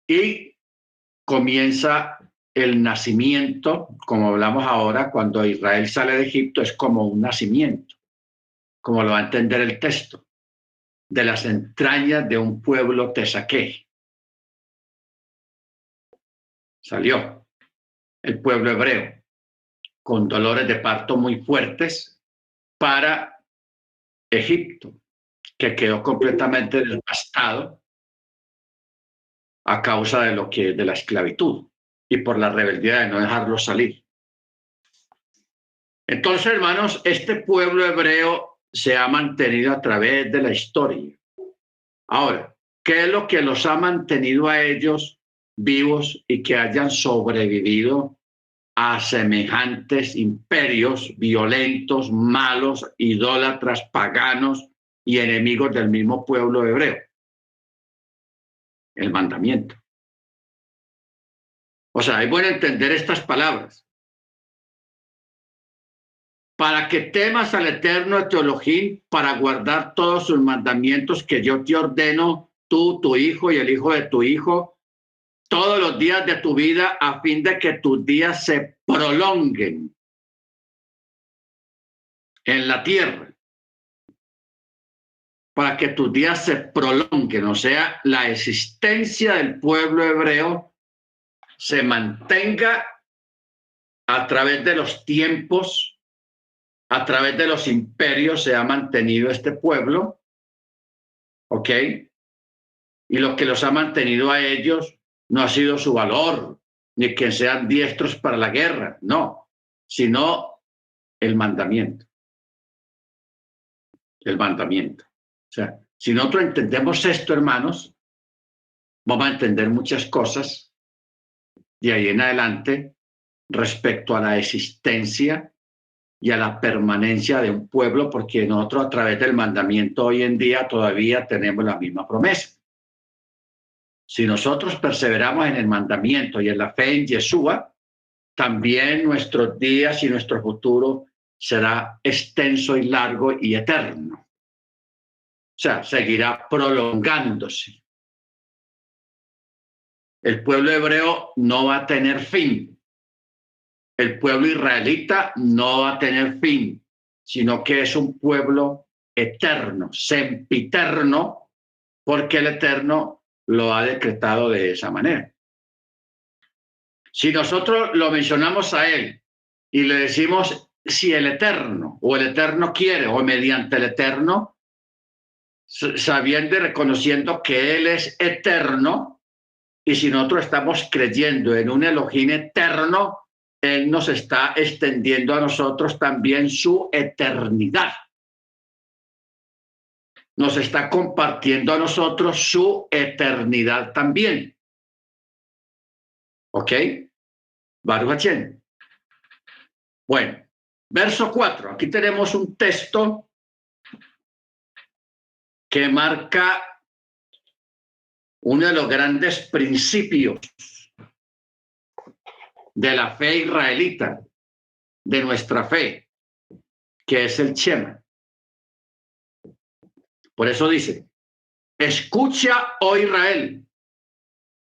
Y comienza el nacimiento, como hablamos ahora, cuando Israel sale de Egipto, es como un nacimiento, como lo va a entender el texto, de las entrañas de un pueblo te saqué. Salió el pueblo hebreo con dolores de parto muy fuertes para Egipto, que quedó completamente devastado a causa de la esclavitud y por la rebeldía de no dejarlo salir. Entonces, hermanos, este pueblo hebreo se ha mantenido a través de la historia. Ahora, ¿qué es lo que los ha mantenido a ellos vivos y que hayan sobrevivido a semejantes imperios violentos, malos, idólatras, paganos y enemigos del mismo pueblo hebreo? El mandamiento. O sea, es bueno entender estas palabras. Para que temas al Eterno de tu Elohim, para guardar todos sus mandamientos que yo te ordeno, tú, tu hijo y el hijo de tu hijo, todos los días de tu vida, a fin de que tus días se prolonguen en la tierra. Para que tus días se prolonguen, o sea, la existencia del pueblo hebreo se mantenga a través de los tiempos, a través de los imperios se ha mantenido este pueblo, ¿ok? Y lo que los ha mantenido a ellos no ha sido su valor, ni que sean diestros para la guerra, no, sino el mandamiento. El mandamiento. O sea, si nosotros entendemos esto, hermanos, vamos a entender muchas cosas de ahí en adelante respecto a la existencia y a la permanencia de un pueblo, porque nosotros a través del mandamiento hoy en día todavía tenemos la misma promesa. Si nosotros perseveramos en el mandamiento y en la fe en Yeshua, también nuestros días y nuestro futuro será extenso y largo y eterno. O sea, seguirá prolongándose. El pueblo hebreo no va a tener fin. El pueblo israelita no va a tener fin, sino que es un pueblo eterno, sempiterno, porque el Eterno lo ha decretado de esa manera. Si nosotros lo mencionamos a él y le decimos si el Eterno o el Eterno quiere o mediante el Eterno, sabiendo y reconociendo que él es eterno, Y si nosotros estamos creyendo en un Elohim eterno, Él nos está extendiendo a nosotros también su eternidad. Nos está compartiendo a nosotros su eternidad también. ¿Ok? Baruch Hashem. Bueno, verso 4. Aquí tenemos un texto que marca uno de los grandes principios de la fe israelita, de nuestra fe, que es el Shema. Por eso dice, escucha, oh Israel,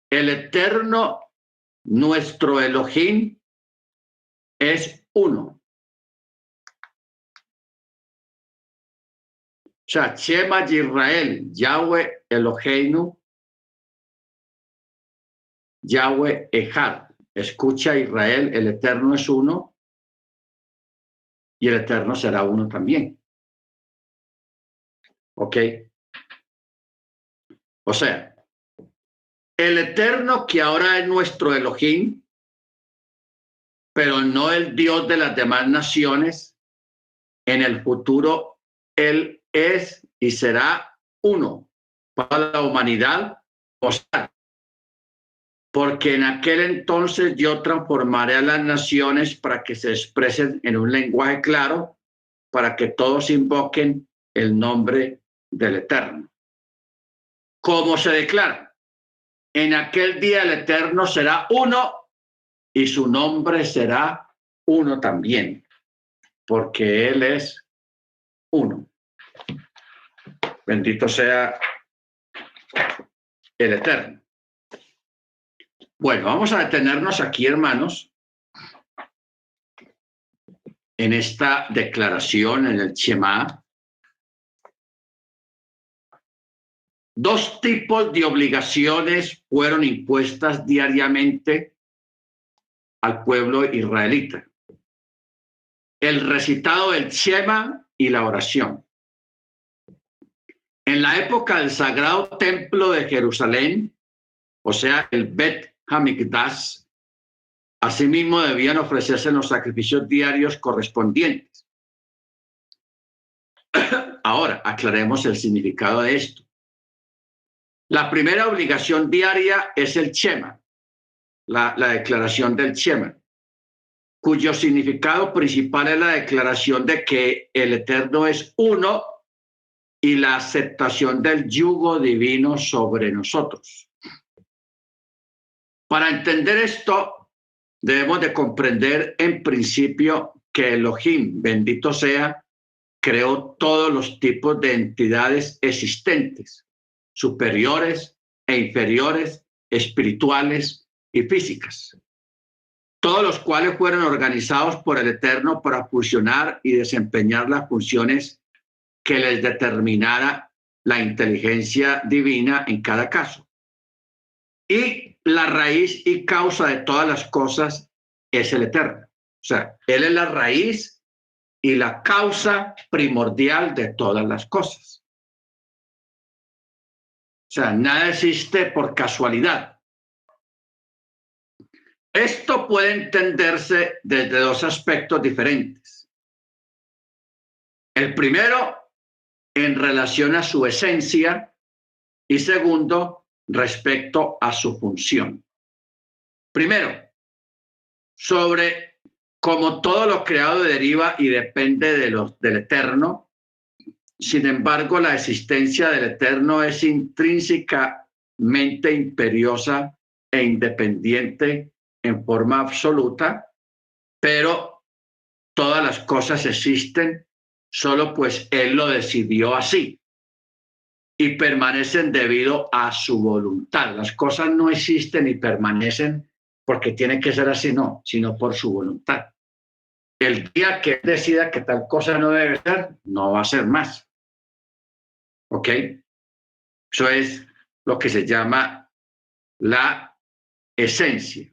el eterno, nuestro Elohim, es uno. O sea, Shema Israel, Yahweh Eloheinu, Yahweh Echad. Escucha, Israel, el eterno es uno y el eterno será uno también. ¿Ok? O sea, el eterno que ahora es nuestro Elohim, pero no el Dios de las demás naciones, en el futuro Él es y será uno para la humanidad. O sea, porque en aquel entonces yo transformaré a las naciones para que se expresen en un lenguaje claro, para que todos invoquen el nombre del Eterno. ¿Cómo se declara? En aquel día el Eterno será uno y su nombre será uno también, porque Él es uno. Bendito sea el Eterno. Bueno, vamos a detenernos aquí, hermanos, en esta declaración, en el Shema. Dos tipos de obligaciones fueron impuestas diariamente al pueblo israelita: el recitado del Shema y la oración. En la época del Sagrado Templo de Jerusalén, o sea, el Bet Hamikdash, asimismo debían ofrecerse los sacrificios diarios correspondientes. Ahora, aclaremos el significado de esto. La primera obligación diaria es el Shema, la declaración del Shema, cuyo significado principal es la declaración de que el Eterno es uno y la aceptación del yugo divino sobre nosotros. Para entender esto, debemos de comprender en principio que Elohim, bendito sea, creó todos los tipos de entidades existentes, superiores e inferiores, espirituales y físicas, todos los cuales fueron organizados por el Eterno para funcionar y desempeñar las funciones que les determinara la inteligencia divina en cada caso. Y la raíz y causa de todas las cosas es el Eterno. O sea, Él es la raíz y la causa primordial de todas las cosas. O sea, nada existe por casualidad. Esto puede entenderse desde dos aspectos diferentes. El primero, en relación a su esencia, y segundo, respecto a su función. Primero, sobre cómo todo lo creado deriva y depende del Eterno. Sin embargo, la existencia del Eterno es intrínsecamente imperiosa e independiente en forma absoluta, pero todas las cosas existen solo pues Él lo decidió así y permanecen debido a su voluntad. Las cosas no existen y permanecen porque tiene que ser así, no, sino por su voluntad. El día que Él decida que tal cosa no debe ser, no va a ser más. ¿Ok? Eso es lo que se llama la esencia.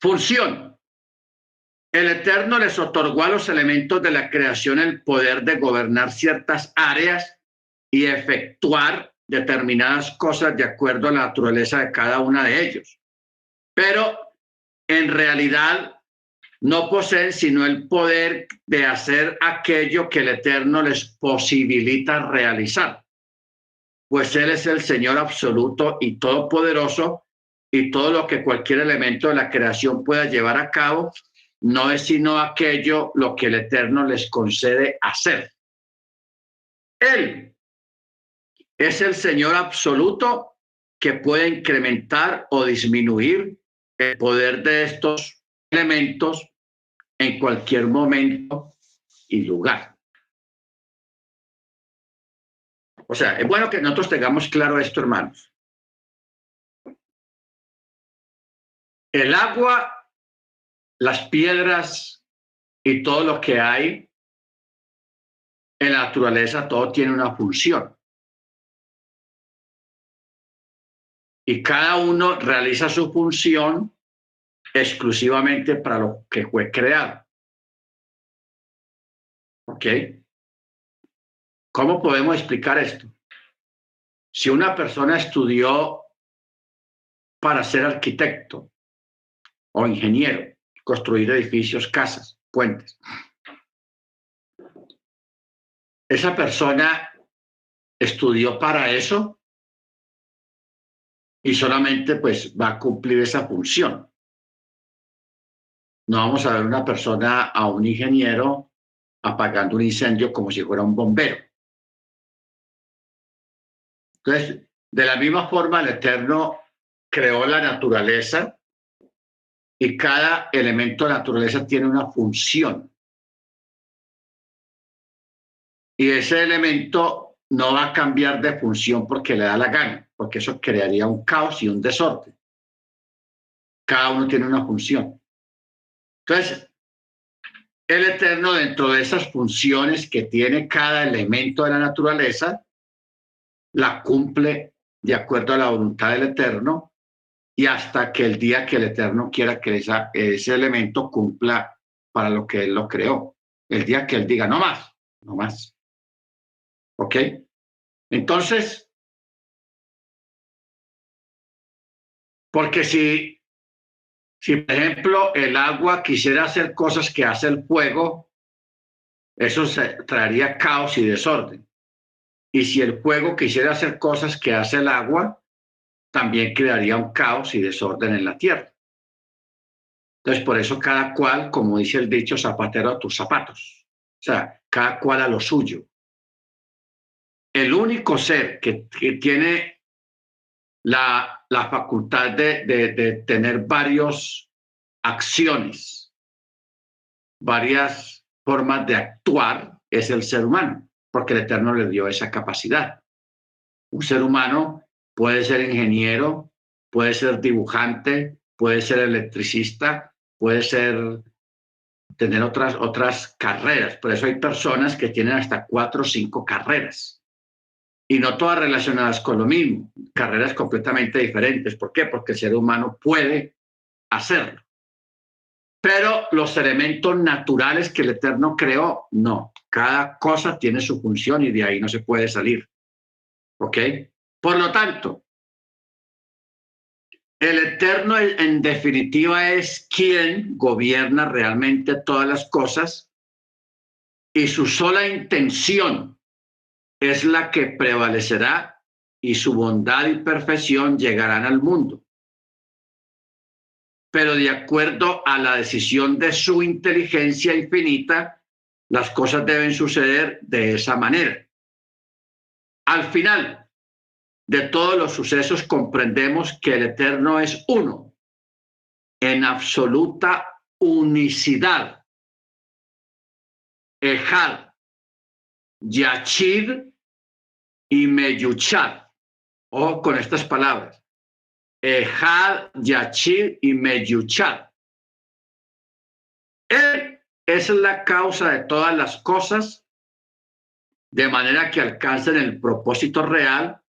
Función. El Eterno les otorgó a los elementos de la creación el poder de gobernar ciertas áreas y efectuar determinadas cosas de acuerdo a la naturaleza de cada una de ellos. Pero en realidad no poseen sino el poder de hacer aquello que el Eterno les posibilita realizar, pues Él es el Señor absoluto y todopoderoso, y todo lo que cualquier elemento de la creación pueda llevar a cabo no es sino aquello lo que el Eterno les concede hacer. Él es el Señor absoluto que puede incrementar o disminuir el poder de estos elementos en cualquier momento y lugar. O sea, es bueno que nosotros tengamos claro esto, hermanos. El agua, las piedras y todo lo que hay en la naturaleza, todo tiene una función. Y cada uno realiza su función exclusivamente para lo que fue creado. ¿Ok? ¿Cómo podemos explicar esto? Si una persona estudió para ser arquitecto o ingeniero, construir edificios, casas, puentes, esa persona estudió para eso y solamente pues va a cumplir esa función. No vamos a ver una persona, a un ingeniero apagando un incendio como si fuera un bombero. Entonces, de la misma forma, el Eterno creó la naturaleza y cada elemento de la naturaleza tiene una función. Y ese elemento no va a cambiar de función porque le da la gana, porque eso crearía un caos y un desorden. Cada uno tiene una función. Entonces, el Eterno, dentro de esas funciones que tiene cada elemento de la naturaleza, la cumple de acuerdo a la voluntad del Eterno y hasta que el día que el Eterno quiera que ese elemento cumpla para lo que Él lo creó. El día que Él diga, no más, no más. ¿Ok? Entonces, porque si por ejemplo el agua quisiera hacer cosas que hace el fuego, eso traería caos y desorden. Y si el fuego quisiera hacer cosas que hace el agua, también crearía un caos y desorden en la tierra. Entonces, por eso cada cual, como dice el dicho, zapatero a tus zapatos. O sea, cada cual a lo suyo. El único ser que tiene la facultad de tener varias acciones, varias formas de actuar, es el ser humano, porque el Eterno le dio esa capacidad. Un ser humano puede ser ingeniero, puede ser dibujante, puede ser electricista, puede tener otras carreras. Por eso hay personas que tienen hasta 4 o 5 carreras y no todas relacionadas con lo mismo, carreras completamente diferentes. ¿Por qué? Porque el ser humano puede hacerlo. Pero los elementos naturales que el Eterno creó, no. Cada cosa tiene su función y de ahí no se puede salir. ¿Ok? Por lo tanto, el Eterno en definitiva es quien gobierna realmente todas las cosas y su sola intención es la que prevalecerá y su bondad y perfección llegarán al mundo. Pero de acuerdo a la decisión de su inteligencia infinita, las cosas deben suceder de esa manera. Al final de todos los sucesos comprendemos que el Eterno es uno, en absoluta unicidad. Ejad, Yachid y Meyuchad. Ojo con estas palabras. Ejad, Yachid y Meyuchad. Él es la causa de todas las cosas, de manera que alcancen el propósito real,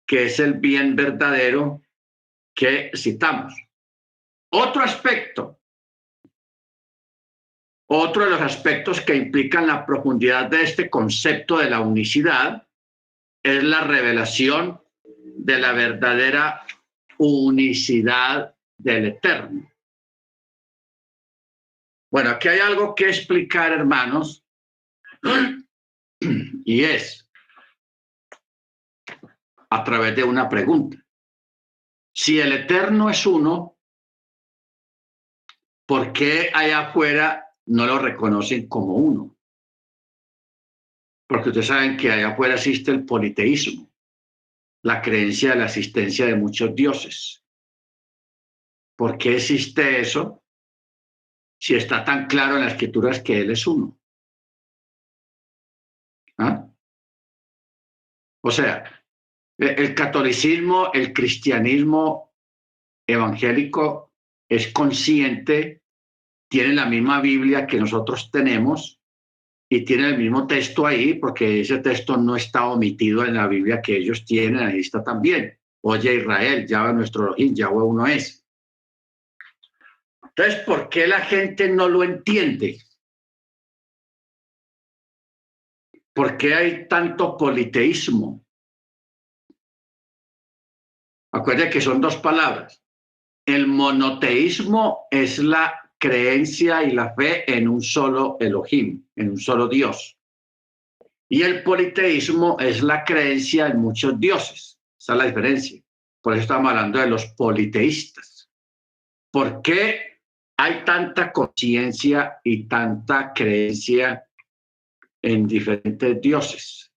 que es el bien verdadero que citamos. Otro aspecto, otro de los aspectos que implican la profundidad de este concepto de la unicidad es la revelación de la verdadera unicidad del Eterno. Bueno, aquí hay algo que explicar, hermanos, y es a través de una pregunta. Si el Eterno es uno, ¿por qué allá afuera no lo reconocen como uno? Porque ustedes saben que allá afuera existe el politeísmo, la creencia de la existencia de muchos dioses. ¿Por qué existe eso si está tan claro en las escrituras que Él es uno? ¿Ah? O sea, el catolicismo, el cristianismo evangélico es consciente, tiene la misma Biblia que nosotros tenemos y tiene el mismo texto ahí, porque ese texto no está omitido en la Biblia que ellos tienen, ahí está también. Oye Israel, Yahweh nuestro Elohim, Yahweh uno es. Entonces, ¿por qué la gente no lo entiende? ¿Por qué hay tanto politeísmo? Acuérdense que son dos palabras. El monoteísmo es la creencia y la fe en un solo Elohim, en un solo Dios. Y el politeísmo es la creencia en muchos dioses. Esa es la diferencia. Por eso estamos hablando de los politeístas. ¿Por qué hay tanta conciencia y tanta creencia en diferentes dioses?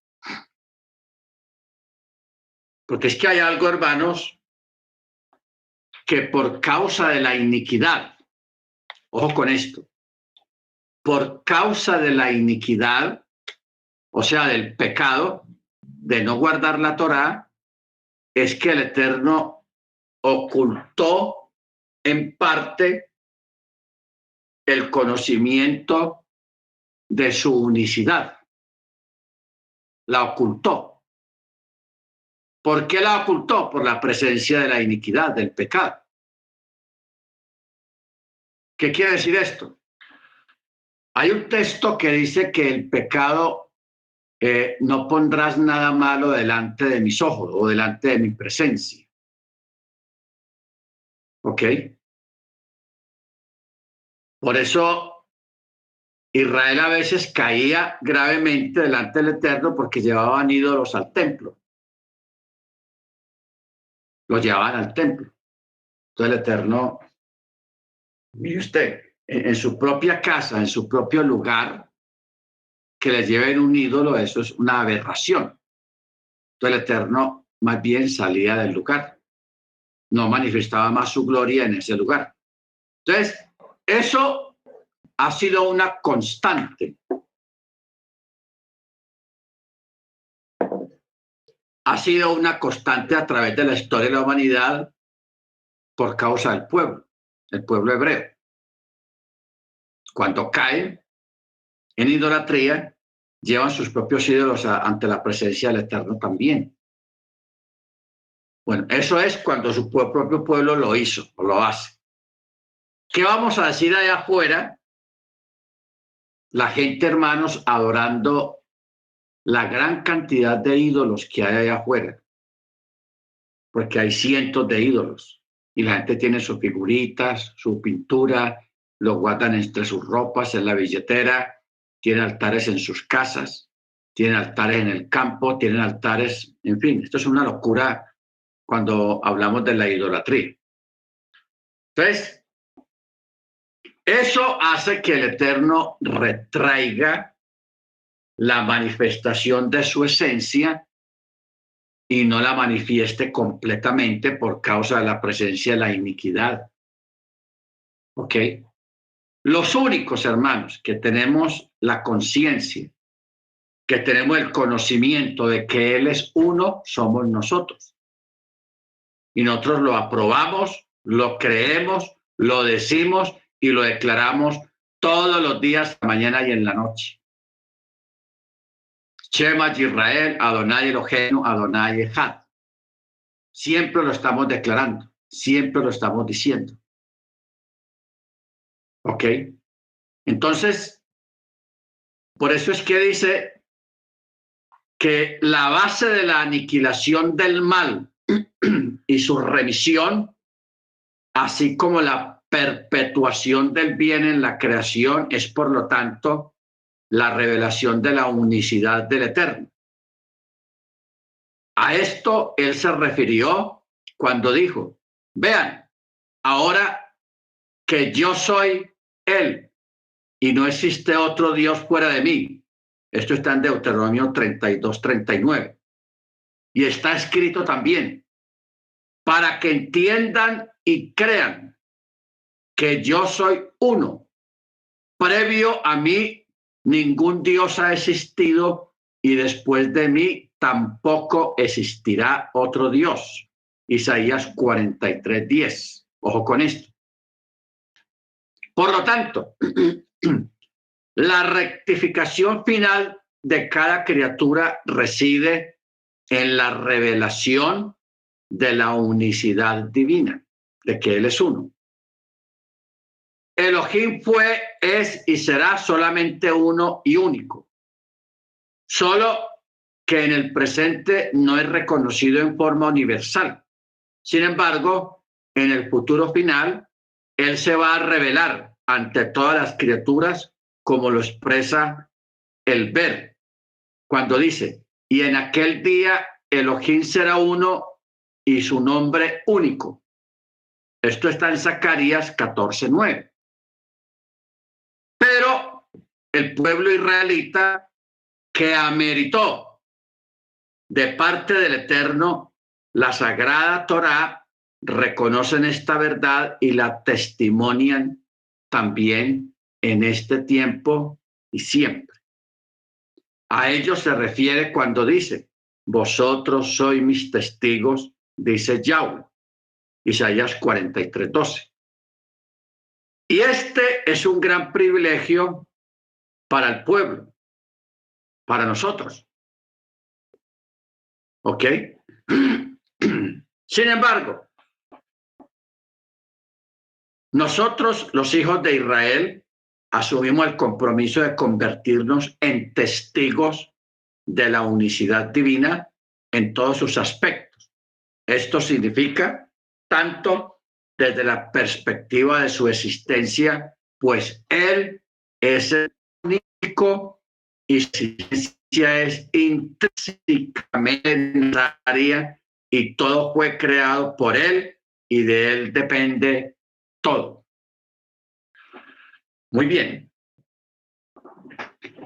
Porque es que hay algo, hermanos, que por causa de la iniquidad, ojo con esto, por causa de la iniquidad, o sea, del pecado, de no guardar la Torá, es que el Eterno ocultó en parte el conocimiento de su unicidad. La ocultó. ¿Por qué la ocultó? Por la presencia de la iniquidad, del pecado. ¿Qué quiere decir esto? Hay un texto que dice que el pecado no pondrás nada malo delante de mis ojos o delante de mi presencia. ¿Ok? Por eso Israel a veces caía gravemente delante del Eterno porque llevaban ídolos al templo. Los llevaban al templo. Entonces el Eterno, mire usted, en su propia casa, en su propio lugar, que les lleven un ídolo, eso es una aberración. Entonces el Eterno más bien salía del lugar, no manifestaba más su gloria en ese lugar. Entonces, eso ha sido una constante. Ha sido una constante a través de la historia de la humanidad por causa del pueblo, el pueblo hebreo. Cuando caen en idolatría, llevan sus propios ídolos ante la presencia del Eterno también. Bueno, eso es cuando su propio pueblo lo hizo o lo hace. ¿Qué vamos a decir allá afuera? La gente, hermanos, adorando la gran cantidad de ídolos que hay allá afuera, porque hay cientos de ídolos y la gente tiene sus figuritas, su pintura, lo guardan entre sus ropas, en la billetera, tienen altares en sus casas, tienen altares en el campo, tienen altares, en fin, esto es una locura cuando hablamos de la idolatría. Entonces, eso hace que el Eterno retraiga la manifestación de su esencia y no la manifieste completamente por causa de la presencia de la iniquidad. ¿Ok? Los únicos, hermanos, que tenemos la conciencia, que tenemos el conocimiento de que Él es uno, somos nosotros. Y nosotros lo aprobamos, lo creemos, lo decimos y lo declaramos todos los días, mañana y en la noche. Shema Yisrael, Adonai Eloheinu, Adonai Echad. Siempre lo estamos declarando, siempre lo estamos diciendo. ¿Ok? Entonces, por eso es que dice que la base de la aniquilación del mal y su remisión, así como la perpetuación del bien en la creación, es por lo tanto la revelación de la unicidad del Eterno. A esto él se refirió cuando dijo, vean, ahora que yo soy Él y no existe otro Dios fuera de mí. Esto está en Deuteronomio 32-39. Y está escrito también, para que entiendan y crean que yo soy uno. Previo a mí, ningún Dios ha existido y después de mí tampoco existirá otro Dios. Isaías 43:10. Ojo con esto. Por lo tanto, la rectificación final de cada criatura reside en la revelación de la unicidad divina, de que Él es uno. Elohim fue, es y será solamente uno y único. Solo que en el presente no es reconocido en forma universal. Sin embargo, en el futuro final, Él se va a revelar ante todas las criaturas como lo expresa el ver, cuando dice, y en aquel día Elohim será uno y su nombre único. Esto está en Zacarías 14:9. Pero el pueblo israelita que ameritó de parte del Eterno la sagrada Torá, reconocen esta verdad y la testimonian también en este tiempo y siempre. A ellos se refiere cuando dice, vosotros sois mis testigos, dice Yahweh, Isaías 43:12. Y este es un gran privilegio para el pueblo, para nosotros. ¿Ok? Sin embargo, nosotros, los hijos de Israel, asumimos el compromiso de convertirnos en testigos de la unicidad divina en todos sus aspectos. Esto significa tanto desde la perspectiva de su existencia, pues Él es el único y su existencia es intrínsecamente necesaria y todo fue creado por Él y de Él depende todo. Muy bien.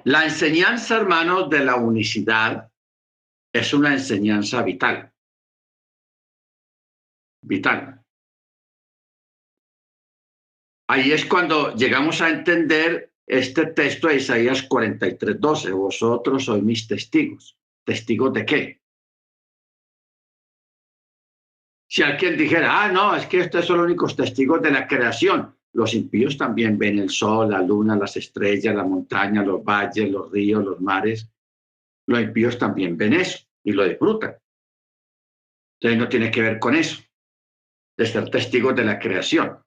La enseñanza, hermanos, de la unicidad es una enseñanza vital. Vital. Ahí es cuando llegamos a entender este texto de Isaías 43:12. Vosotros sois mis testigos. ¿Testigos de qué? Si alguien dijera, no, es que estos son los únicos testigos de la creación. Los impíos también ven el sol, la luna, las estrellas, la montaña, los valles, los ríos, los mares. Los impíos también ven eso y lo disfrutan. Entonces no tiene que ver con eso, de ser testigos de la creación.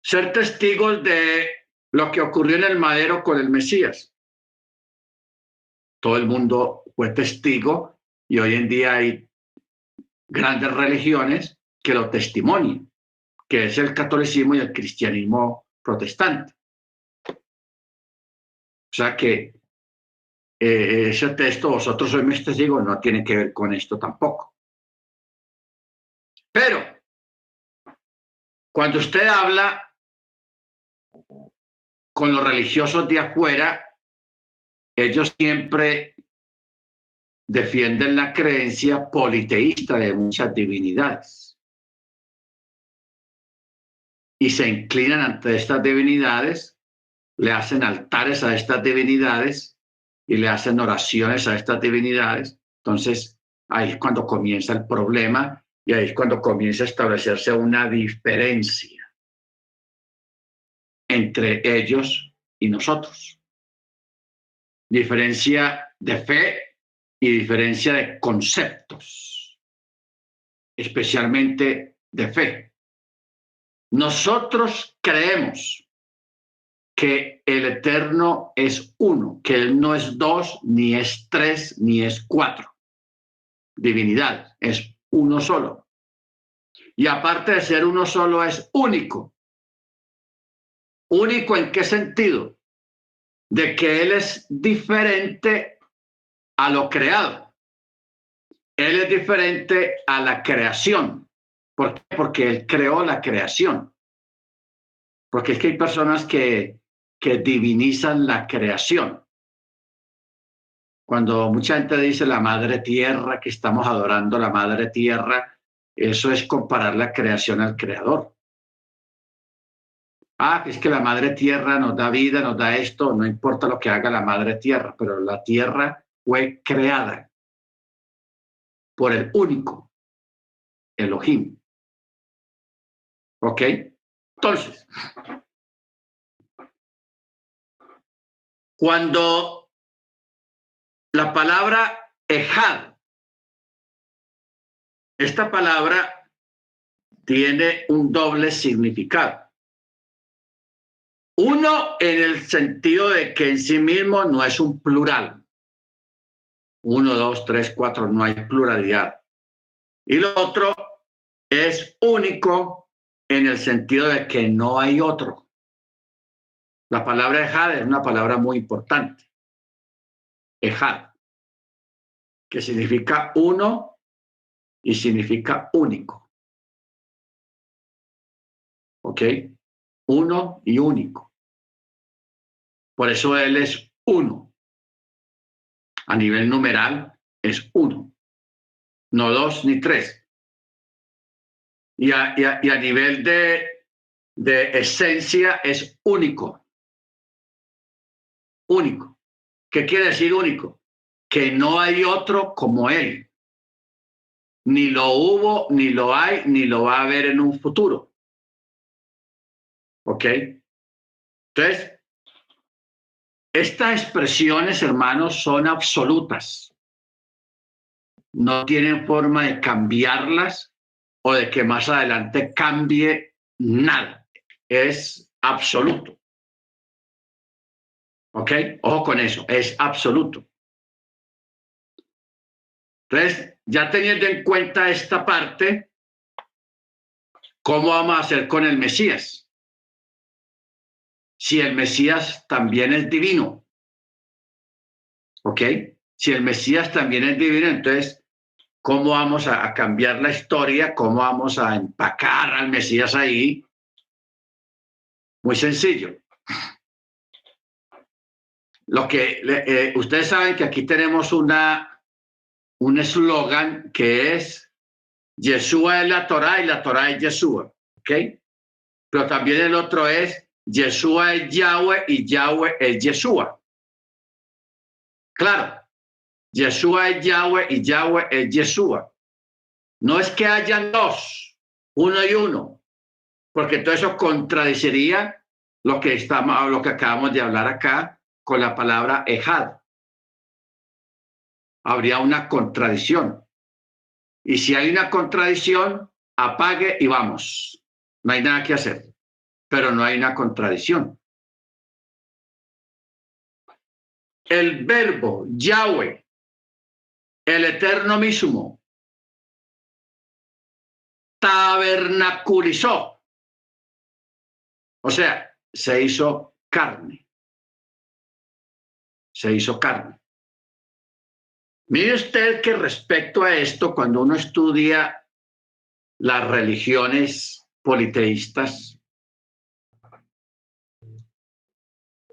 Ser testigos de lo que ocurrió en el madero con el Mesías. Todo el mundo fue testigo y hoy en día hay grandes religiones que lo testimonian, que es el catolicismo y el cristianismo protestante. O sea que ese texto, vosotros sois mis testigos, no tiene que ver con esto tampoco. Pero cuando usted habla con los religiosos de afuera, ellos siempre defienden la creencia politeísta de muchas divinidades y se inclinan ante estas divinidades, le hacen altares a estas divinidades y le hacen oraciones a estas divinidades. Entonces, ahí es cuando comienza el problema y ahí es cuando comienza a establecerse una diferencia entre ellos y nosotros. Diferencia de fe y diferencia de conceptos, especialmente de fe. Nosotros creemos que el Eterno es uno, que Él no es dos, ni es tres, ni es cuatro divinidades, es uno solo. Y aparte de ser uno solo, es único. ¿Único en qué sentido? De que Él es diferente a lo creado. Él es diferente a la creación. ¿Por qué? Porque Él creó la creación. Porque es que hay personas que divinizan la creación. Cuando mucha gente dice la madre tierra, que estamos adorando la madre tierra, eso es comparar la creación al creador. Ah, es que la madre tierra nos da vida, nos da esto, no importa lo que haga la madre tierra, pero la tierra fue creada por el único Elohim. ¿Ok? Entonces, cuando la palabra Ejad, esta palabra tiene un doble significado. Uno, en el sentido de que en sí mismo no es un plural. Uno, dos, tres, cuatro, no hay pluralidad. Y lo otro es único en el sentido de que no hay otro. La palabra Ejad es una palabra muy importante. Ejad, que significa uno y significa único. ¿Ok? Uno y único. Por eso Él es uno. A nivel numeral es uno, no dos ni tres. Y a nivel de esencia es único. Único. ¿Qué quiere decir único? Que no hay otro como Él. Ni lo hubo, ni lo hay, ni lo va a haber en un futuro. ¿Ok? Entonces, estas expresiones, hermanos, son absolutas. No tienen forma de cambiarlas o de que más adelante cambie nada. Es absoluto. ¿Ok? Ojo con eso, es absoluto. Entonces, ya teniendo en cuenta esta parte, ¿cómo vamos a hacer con el Mesías? Si el Mesías también es divino. ¿Ok? Si el Mesías también es divino, entonces, ¿cómo vamos a cambiar la historia? ¿Cómo vamos a empacar al Mesías ahí? Muy sencillo. Lo que ustedes saben que aquí tenemos un eslogan que es Yeshua es la Torá y la Torá es Yeshua, ¿ok? Pero también el otro es Yeshua es Yahweh y Yahweh es Yeshua. Claro, Yeshua es Yahweh y Yahweh es Yeshua. No es que hayan dos, uno y uno, porque todo eso contradeciría lo que acabamos de hablar acá con la palabra Ejad. Habría una contradicción. Y si hay una contradicción, apague y vamos. No hay nada que hacer, pero no hay una contradicción. El verbo Yahweh, el eterno mismo, tabernaculizó, o sea, se hizo carne. Se hizo carne. Mire usted que respecto a esto, cuando uno estudia las religiones politeístas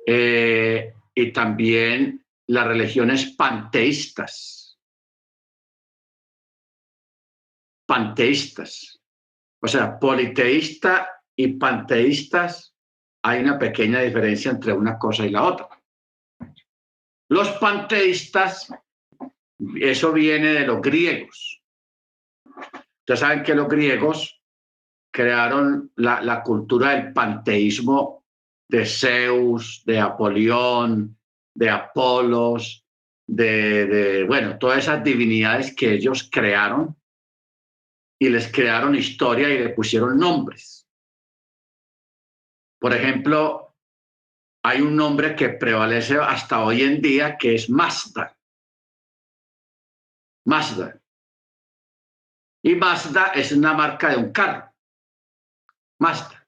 y también las religiones panteístas, o sea, politeísta y panteístas, hay una pequeña diferencia entre una cosa y la otra. Los panteístas, eso viene de los griegos. Ustedes saben que los griegos crearon la cultura del panteísmo de Zeus, de Apolión, de Apolos, bueno, todas esas divinidades que ellos crearon y les crearon historia y le pusieron nombres. Por ejemplo, hay un nombre que prevalece hasta hoy en día que es Mazda. Mazda. Y Mazda es una marca de un carro. Mazda.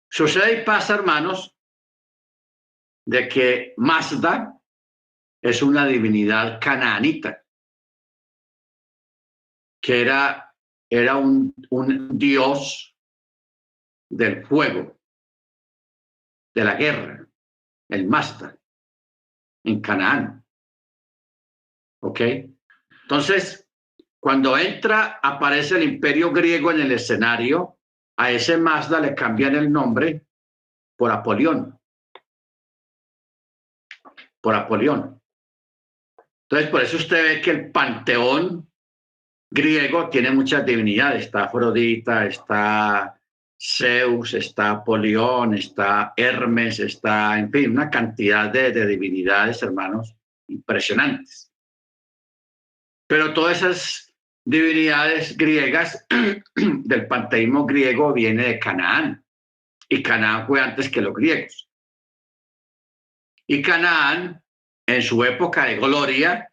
Sucede y pasa, hermanos, de que Mazda es una divinidad canaanita, que era un dios del fuego, de la guerra, el Mazda, en Canaán. ¿Ok? Entonces, cuando aparece el imperio griego en el escenario, a ese Mazda le cambian el nombre por Apolión, por Apolión. Entonces, por eso usted ve que el panteón griego tiene muchas divinidades. Está Afrodita, está Zeus, está Apolión, está Hermes, está, en fin, una cantidad de divinidades, hermanos, impresionantes. Pero todas esas divinidades griegas del panteísmo griego viene de Canaán, y Canaán fue antes que los griegos. Y Canaán, en su época de gloria,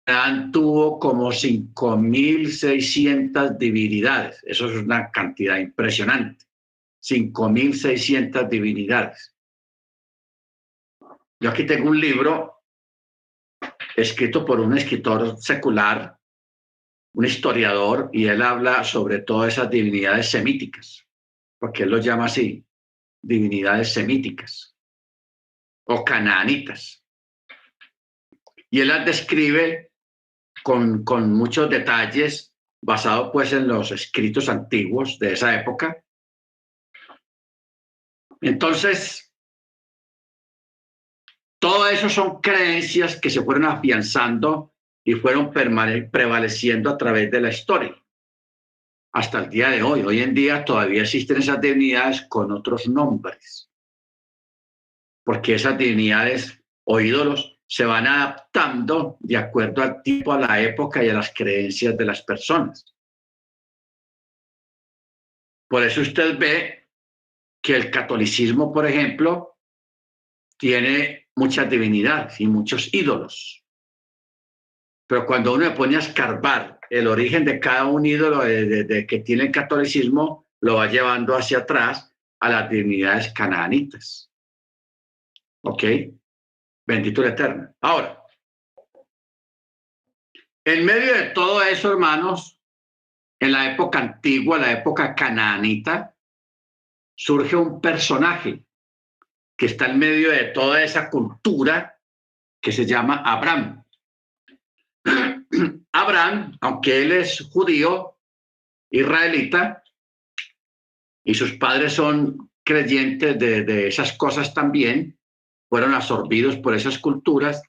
Canaán tuvo como 5.600 divinidades. Eso es una cantidad impresionante. 5.600 divinidades. Yo aquí tengo un libro escrito por un escritor secular, un historiador, y él habla sobre todas esas divinidades semíticas, porque él los llama así, divinidades semíticas o canaanitas. Y él las describe con muchos detalles, basado pues en los escritos antiguos de esa época. Entonces, todo eso son creencias que se fueron afianzando y fueron prevaleciendo a través de la historia hasta el día de hoy. Hoy en día todavía existen esas divinidades con otros nombres, porque esas divinidades o ídolos se van adaptando de acuerdo al tipo, a la época y a las creencias de las personas. Por eso usted ve que el catolicismo, por ejemplo, tiene muchas divinidades y muchos ídolos. Pero cuando uno se pone a escarbar el origen de cada un ídolo de que tiene el catolicismo, lo va llevando hacia atrás a las divinidades canaanitas. ¿Ok? Bendito el Eterno. Ahora, en medio de todo eso, hermanos, en la época antigua, la época canaanita, surge un personaje que está en medio de toda esa cultura que se llama Abraham. Abraham, aunque él es judío, israelita, y sus padres son creyentes de esas cosas también, fueron absorbidos por esas culturas,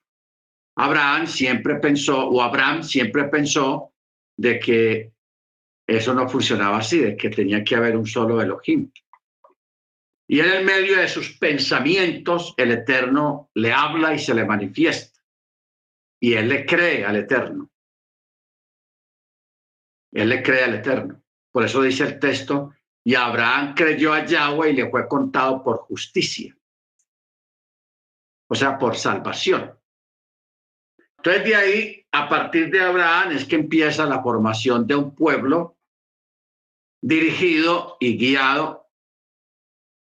Abraham siempre pensó de que eso no funcionaba así, de que tenía que haber un solo Elohim. Y en el medio de sus pensamientos, el Eterno le habla y se le manifiesta. Y él le cree al Eterno. Él le cree al Eterno. Por eso dice el texto, y Abraham creyó a Yahweh y le fue contado por justicia. O sea, por salvación. Entonces de ahí, a partir de Abraham, es que empieza la formación de un pueblo dirigido y guiado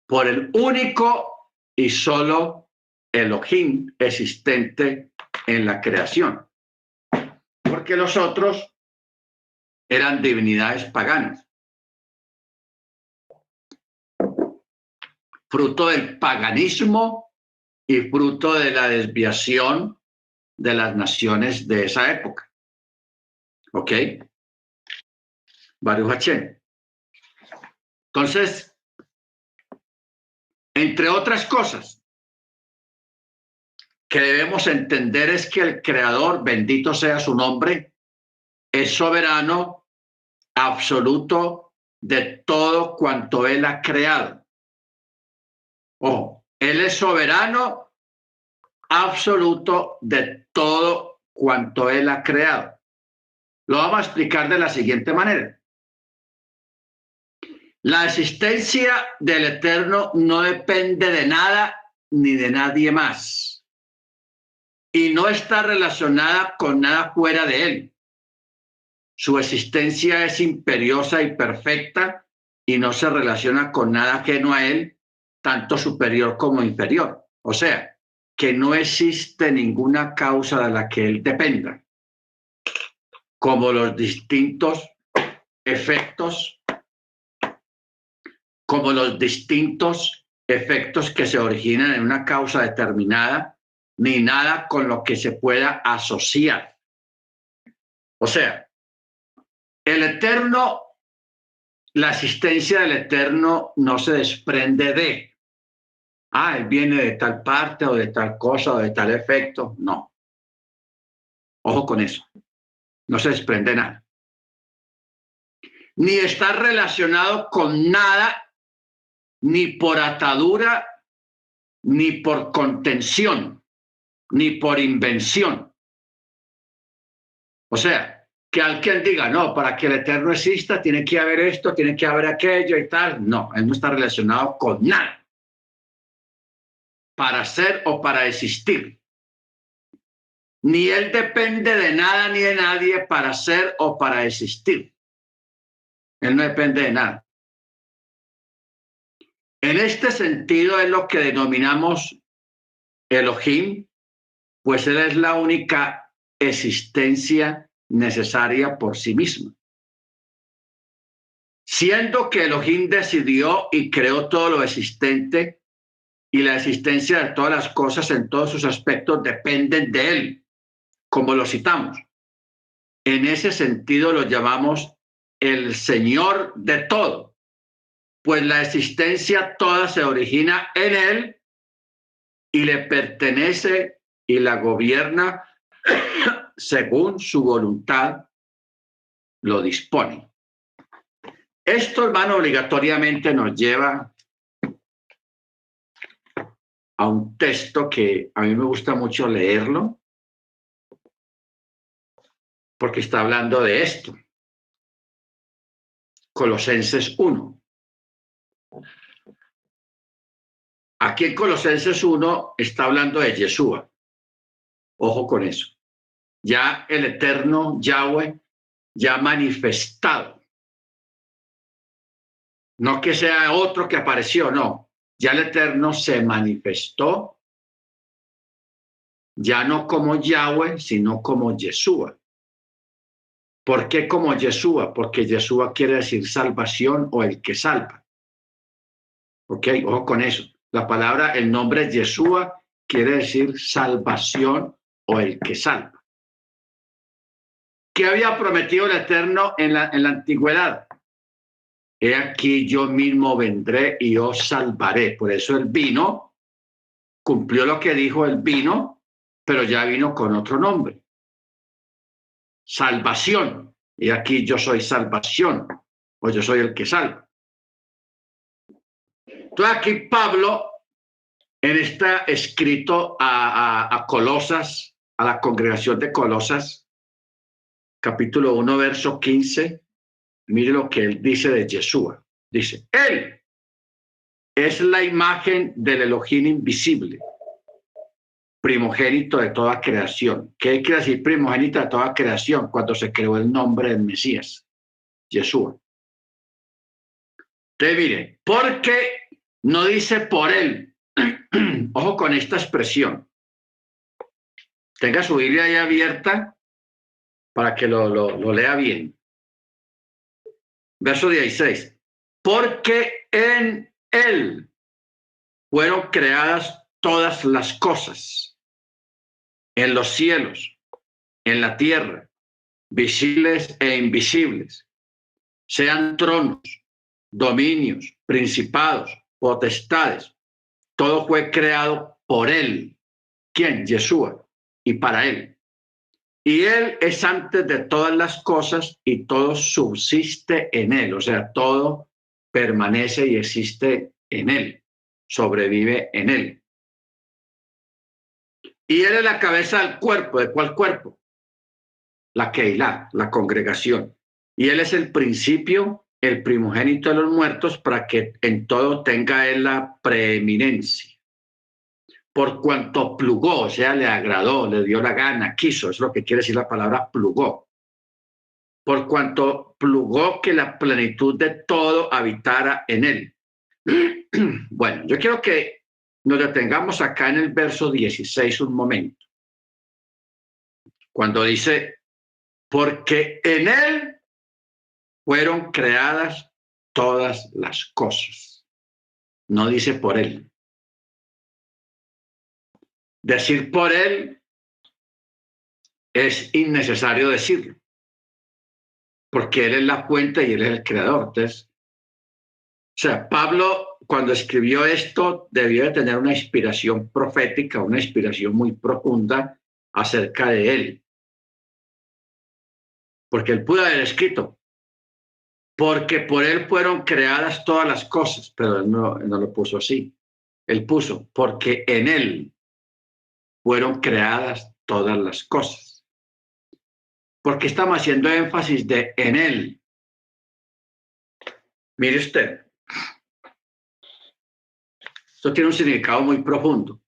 por el único y solo Elohim existente en la creación. Porque los otros eran divinidades paganas. Fruto del paganismo y fruto de la desviación de las naciones de esa época. ¿Ok? Baruch Hashem. Entonces, entre otras cosas que debemos entender es que el Creador, bendito sea su nombre, es soberano absoluto de todo cuanto Él ha creado. Ojo, Él es soberano absoluto de todo cuanto Él ha creado. Lo vamos a explicar de la siguiente manera. La existencia del Eterno no depende de nada ni de nadie más y no está relacionada con nada fuera de Él. Su existencia es imperiosa y perfecta y no se relaciona con nada ajeno a él, tanto superior como inferior. O sea, que no existe ninguna causa de la que él dependa, como los distintos efectos, que se originan en una causa determinada, ni nada con lo que se pueda asociar. O sea, el eterno, la existencia del eterno no se desprende de, él viene de tal parte o de tal cosa o de tal efecto. No. Ojo con eso. No se desprende nada. Ni está relacionado con nada, ni por atadura, ni por contención, ni por invención. O sea, que alguien diga, no, para que el eterno exista tiene que haber esto, tiene que haber aquello y tal. No, él no está relacionado con nada para ser o para existir. Ni él depende de nada ni de nadie para ser o para existir. Él no depende de nada. En este sentido es lo que denominamos Elohim, pues él es la única existencia necesaria por sí misma. Siendo que Elohim decidió y creó todo lo existente y la existencia de todas las cosas en todos sus aspectos dependen de él, como lo citamos. En ese sentido lo llamamos el Señor de todo, pues la existencia toda se origina en él y le pertenece y la gobierna según su voluntad lo dispone. Esto, hermano, obligatoriamente nos lleva a un texto que a mí me gusta mucho leerlo, porque está hablando de esto. Colosenses 1. Aquí en Colosenses 1 está hablando de Yeshua. Ojo con eso. Ya el eterno Yahweh ya manifestado. No que sea otro que apareció, no. Ya el eterno se manifestó, ya no como Yahweh, sino como Yeshua. ¿Por qué como Yeshua? Porque Yeshua quiere decir salvación o el que salva. ¿Ok? Ojo con eso. La palabra, el nombre Yeshua quiere decir salvación o el que salva. ¿Qué había prometido el Eterno en la antigüedad? He aquí yo mismo vendré y os salvaré. Por eso él vino, cumplió lo que dijo, él vino, pero ya vino con otro nombre. Salvación. Y aquí yo soy salvación, o yo soy el que salva. Entonces aquí Pablo, en está escrito a Colosas, a la congregación de Colosas, capítulo 1, verso 15, mire lo que él dice de Yeshua. Dice, él es la imagen del Elohim invisible, primogénito de toda creación. ¿Qué quiere decir primogénito de toda creación? Cuando se creó el nombre del Mesías, Yeshua. Entonces, mire, porque no dice por él. Ojo con esta expresión. Tenga su Biblia ahí abierta para que lo lea bien. Verso 16. Porque en él fueron creadas todas las cosas, en los cielos, en la tierra, visibles e invisibles, sean tronos, dominios, principados, potestades. Todo fue creado por él. ¿Quién? Yeshua. Y para él. Y él es antes de todas las cosas y todo subsiste en él. O sea, todo permanece y existe en él. Sobrevive en él. Y él es la cabeza del cuerpo. ¿De cuál cuerpo? La Keilah, la congregación. Y él es el principio, el primogénito de los muertos, para que en todo tenga él la preeminencia. Por cuanto plugó, o sea, le agradó, le dio la gana, quiso, es lo que quiere decir la palabra plugó. por cuanto plugó que la plenitud de todo habitara en él. Bueno, yo quiero que nos detengamos acá en el verso 16 un momento, cuando dice, porque en él fueron creadas todas las cosas. No dice por él. Decir por él es innecesario decirlo, porque él es la fuente y él es el creador. Entonces, o sea, Pablo, cuando escribió esto, debió de tener una inspiración profética, una inspiración muy profunda acerca de él, porque él pudo haber escrito, porque por él fueron creadas todas las cosas, pero él no lo puso así. Él puso, porque en él fueron creadas todas las cosas. Porque estamos haciendo énfasis de en él. Mire usted, esto tiene un significado muy profundo.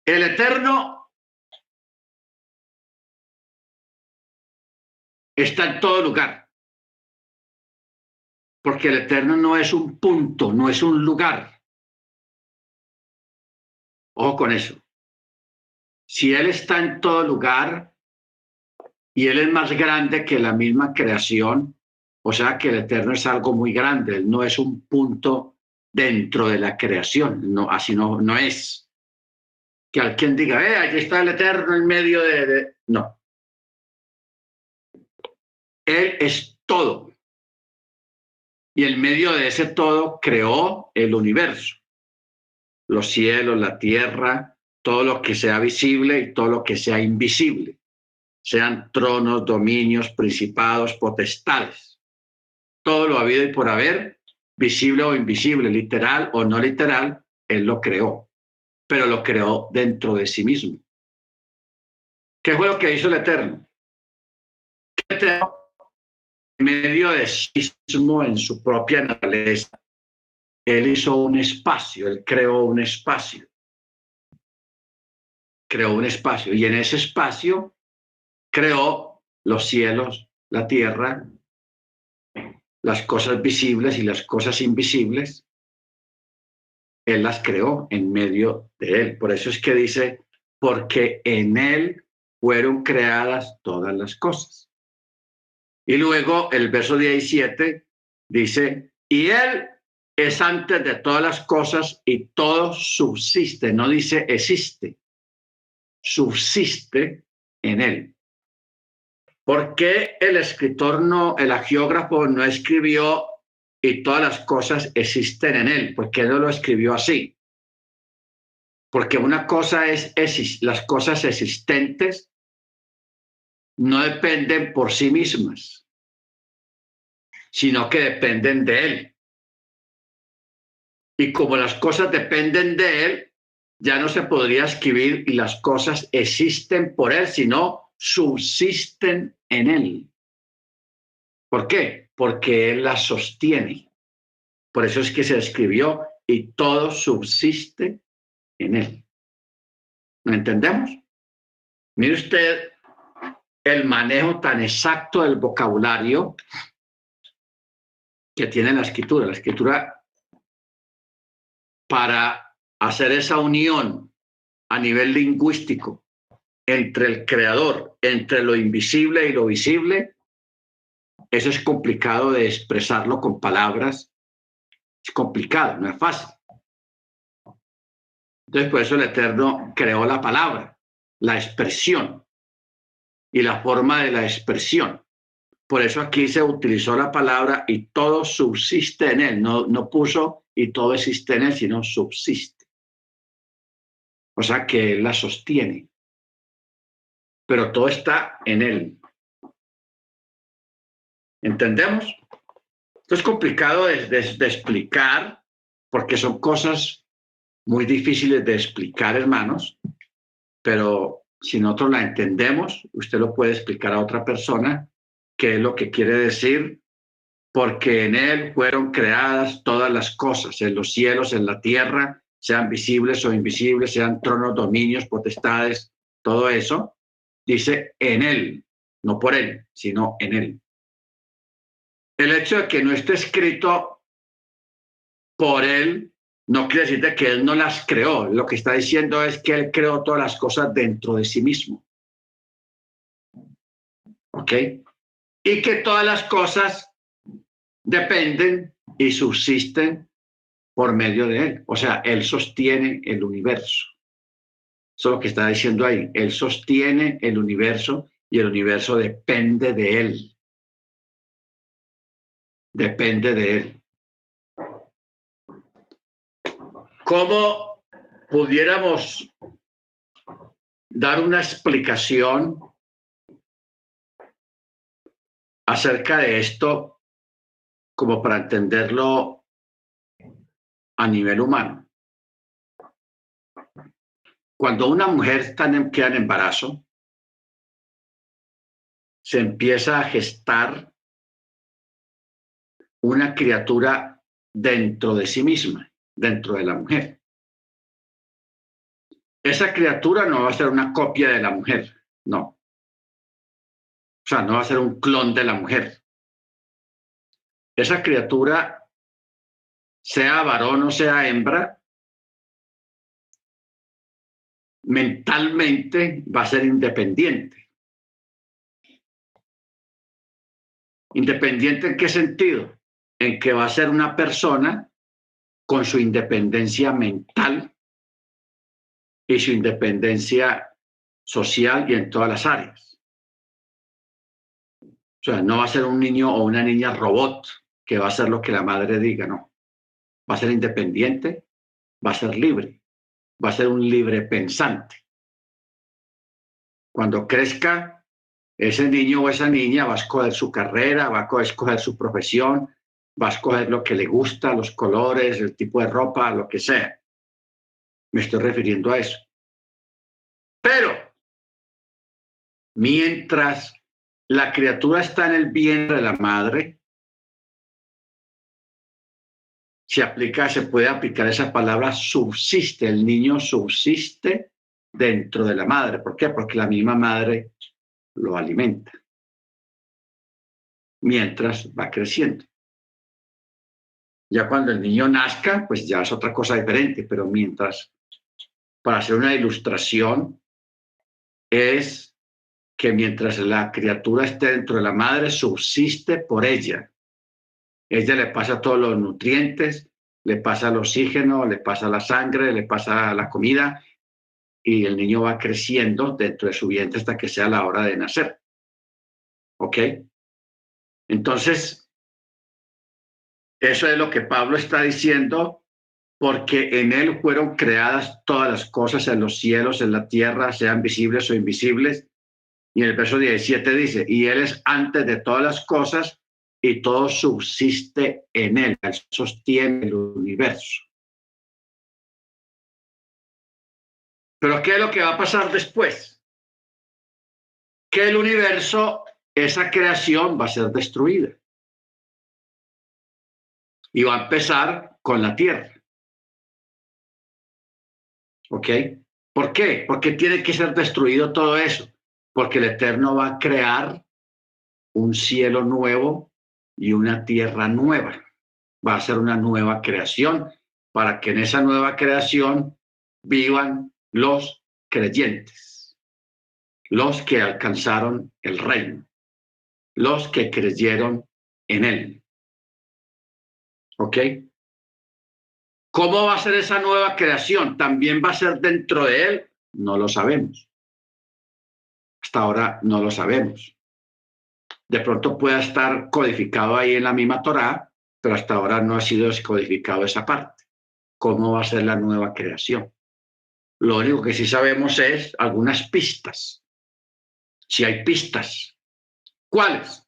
El Eterno está en todo lugar, porque el Eterno no es un punto, no es un lugar. Ojo con eso. Si Él está en todo lugar y Él es más grande que la misma creación, o sea que el Eterno es algo muy grande, Él no es un punto dentro de la creación, no, así no es. Que alguien diga, aquí está el Eterno en medio de... No, Él es todo. Y en medio de ese todo creó el universo, los cielos, la tierra, todo lo que sea visible y todo lo que sea invisible, sean tronos, dominios, principados, potestades, todo lo habido y por haber, visible o invisible, literal o no literal, Él lo creó, pero lo creó dentro de sí mismo. ¿Qué fue lo que hizo el Eterno? El Eterno, en medio de sí mismo, en su propia naturaleza, Él hizo un espacio, Él creó un espacio. Creó un espacio y en ese espacio creó los cielos, la tierra, las cosas visibles y las cosas invisibles. Él las creó en medio de él. Por eso es que dice, porque en él fueron creadas todas las cosas. Y luego el verso 17 dice, y él es antes de todas las cosas y todo subsiste, no dice existe, subsiste en él. ¿Por qué el escritor no, el agiógrafo no escribió y todas las cosas existen en él? ¿Por qué no lo escribió así? Porque una cosa es las cosas existentes no dependen por sí mismas, sino que dependen de él. Y como las cosas dependen de él, ya no se podría escribir y las cosas existen por él, sino subsisten en él. ¿Por qué? Porque él las sostiene. Por eso es que se escribió y todo subsiste en él. ¿Lo entendemos? Mire usted el manejo tan exacto del vocabulario que tiene la escritura. La escritura, para hacer esa unión a nivel lingüístico entre el creador, entre lo invisible y lo visible, eso es complicado de expresarlo con palabras. Es complicado, no es fácil. Entonces, por eso el Eterno creó la palabra, la expresión y la forma de la expresión. Por eso aquí se utilizó la palabra y todo subsiste en él. No puso y todo existe en él, sino subsiste. O sea que él la sostiene. Pero todo está en él. ¿Entendemos? Esto es complicado de explicar porque son cosas muy difíciles de explicar, hermanos. Pero si nosotros la entendemos, usted lo puede explicar a otra persona qué es lo que quiere decir, porque en él fueron creadas todas las cosas, en los cielos, en la tierra, sean visibles o invisibles, sean tronos, dominios, potestades, todo eso, dice en él. no por Él, sino en Él. El hecho de que no esté escrito por Él no quiere decir de que Él no las creó. Lo que está diciendo es que Él creó todas las cosas dentro de sí mismo. ¿Ok? Y que todas las cosas dependen y subsisten por medio de Él. O sea, Él sostiene el universo. Eso es lo que está diciendo ahí. Él sostiene el universo y el universo depende de Él. Depende de Él. ¿Cómo pudiéramos dar una explicación acerca de esto como para entenderlo a nivel humano? Cuando una mujer queda en embarazo, se empieza a gestar una criatura dentro de sí misma, dentro de la mujer. Esa criatura no va a ser una copia de la mujer, no. O sea, no va a ser un clon de la mujer. Esa criatura, sea varón o sea hembra, mentalmente va a ser independiente. ¿Independiente en qué sentido? En que va a ser una persona con su independencia mental y su independencia social y en todas las áreas. O sea, no va a ser un niño o una niña robot que va a hacer lo que la madre diga, no. Va a ser independiente, va a ser libre, va a ser un libre pensante. Cuando crezca, ese niño o esa niña va a escoger su carrera, va a escoger su profesión, va a escoger lo que le gusta, los colores, el tipo de ropa, lo que sea. Me estoy refiriendo a eso. Pero mientras la criatura está en el vientre de la madre, se puede aplicar esa palabra subsiste, el niño subsiste dentro de la madre. ¿Por qué? Porque la misma madre lo alimenta mientras va creciendo. Ya cuando el niño nazca, pues ya es otra cosa diferente, pero mientras, para hacer una ilustración, es que mientras la criatura esté dentro de la madre, subsiste por ella. Ella le pasa todos los nutrientes, le pasa el oxígeno, le pasa la sangre, le pasa la comida, y el niño va creciendo dentro de su vientre hasta que sea la hora de nacer. ¿Ok? Entonces, eso es lo que Pablo está diciendo, porque en él fueron creadas todas las cosas en los cielos, en la tierra, sean visibles o invisibles. Y en el verso 17 dice, y él es antes de todas las cosas y todo subsiste en él, él sostiene el universo. Pero ¿qué es lo que va a pasar después? Que el universo, esa creación va a ser destruida. Y va a empezar con la tierra. ¿Ok? ¿Por qué? Porque tiene que ser destruido todo eso. Porque el Eterno va a crear un cielo nuevo y una tierra nueva. Va a ser una nueva creación para que en esa nueva creación vivan los creyentes, los que alcanzaron el reino, los que creyeron en él. ¿Ok? ¿Cómo va a ser esa nueva creación? ¿También va a ser dentro de él? No lo sabemos. Hasta ahora no lo sabemos. De pronto pueda estar codificado ahí en la misma Torá, pero hasta ahora no ha sido descodificado esa parte. ¿Cómo va a ser la nueva creación? Lo único que sí sabemos es algunas pistas. Si hay pistas. ¿Cuáles?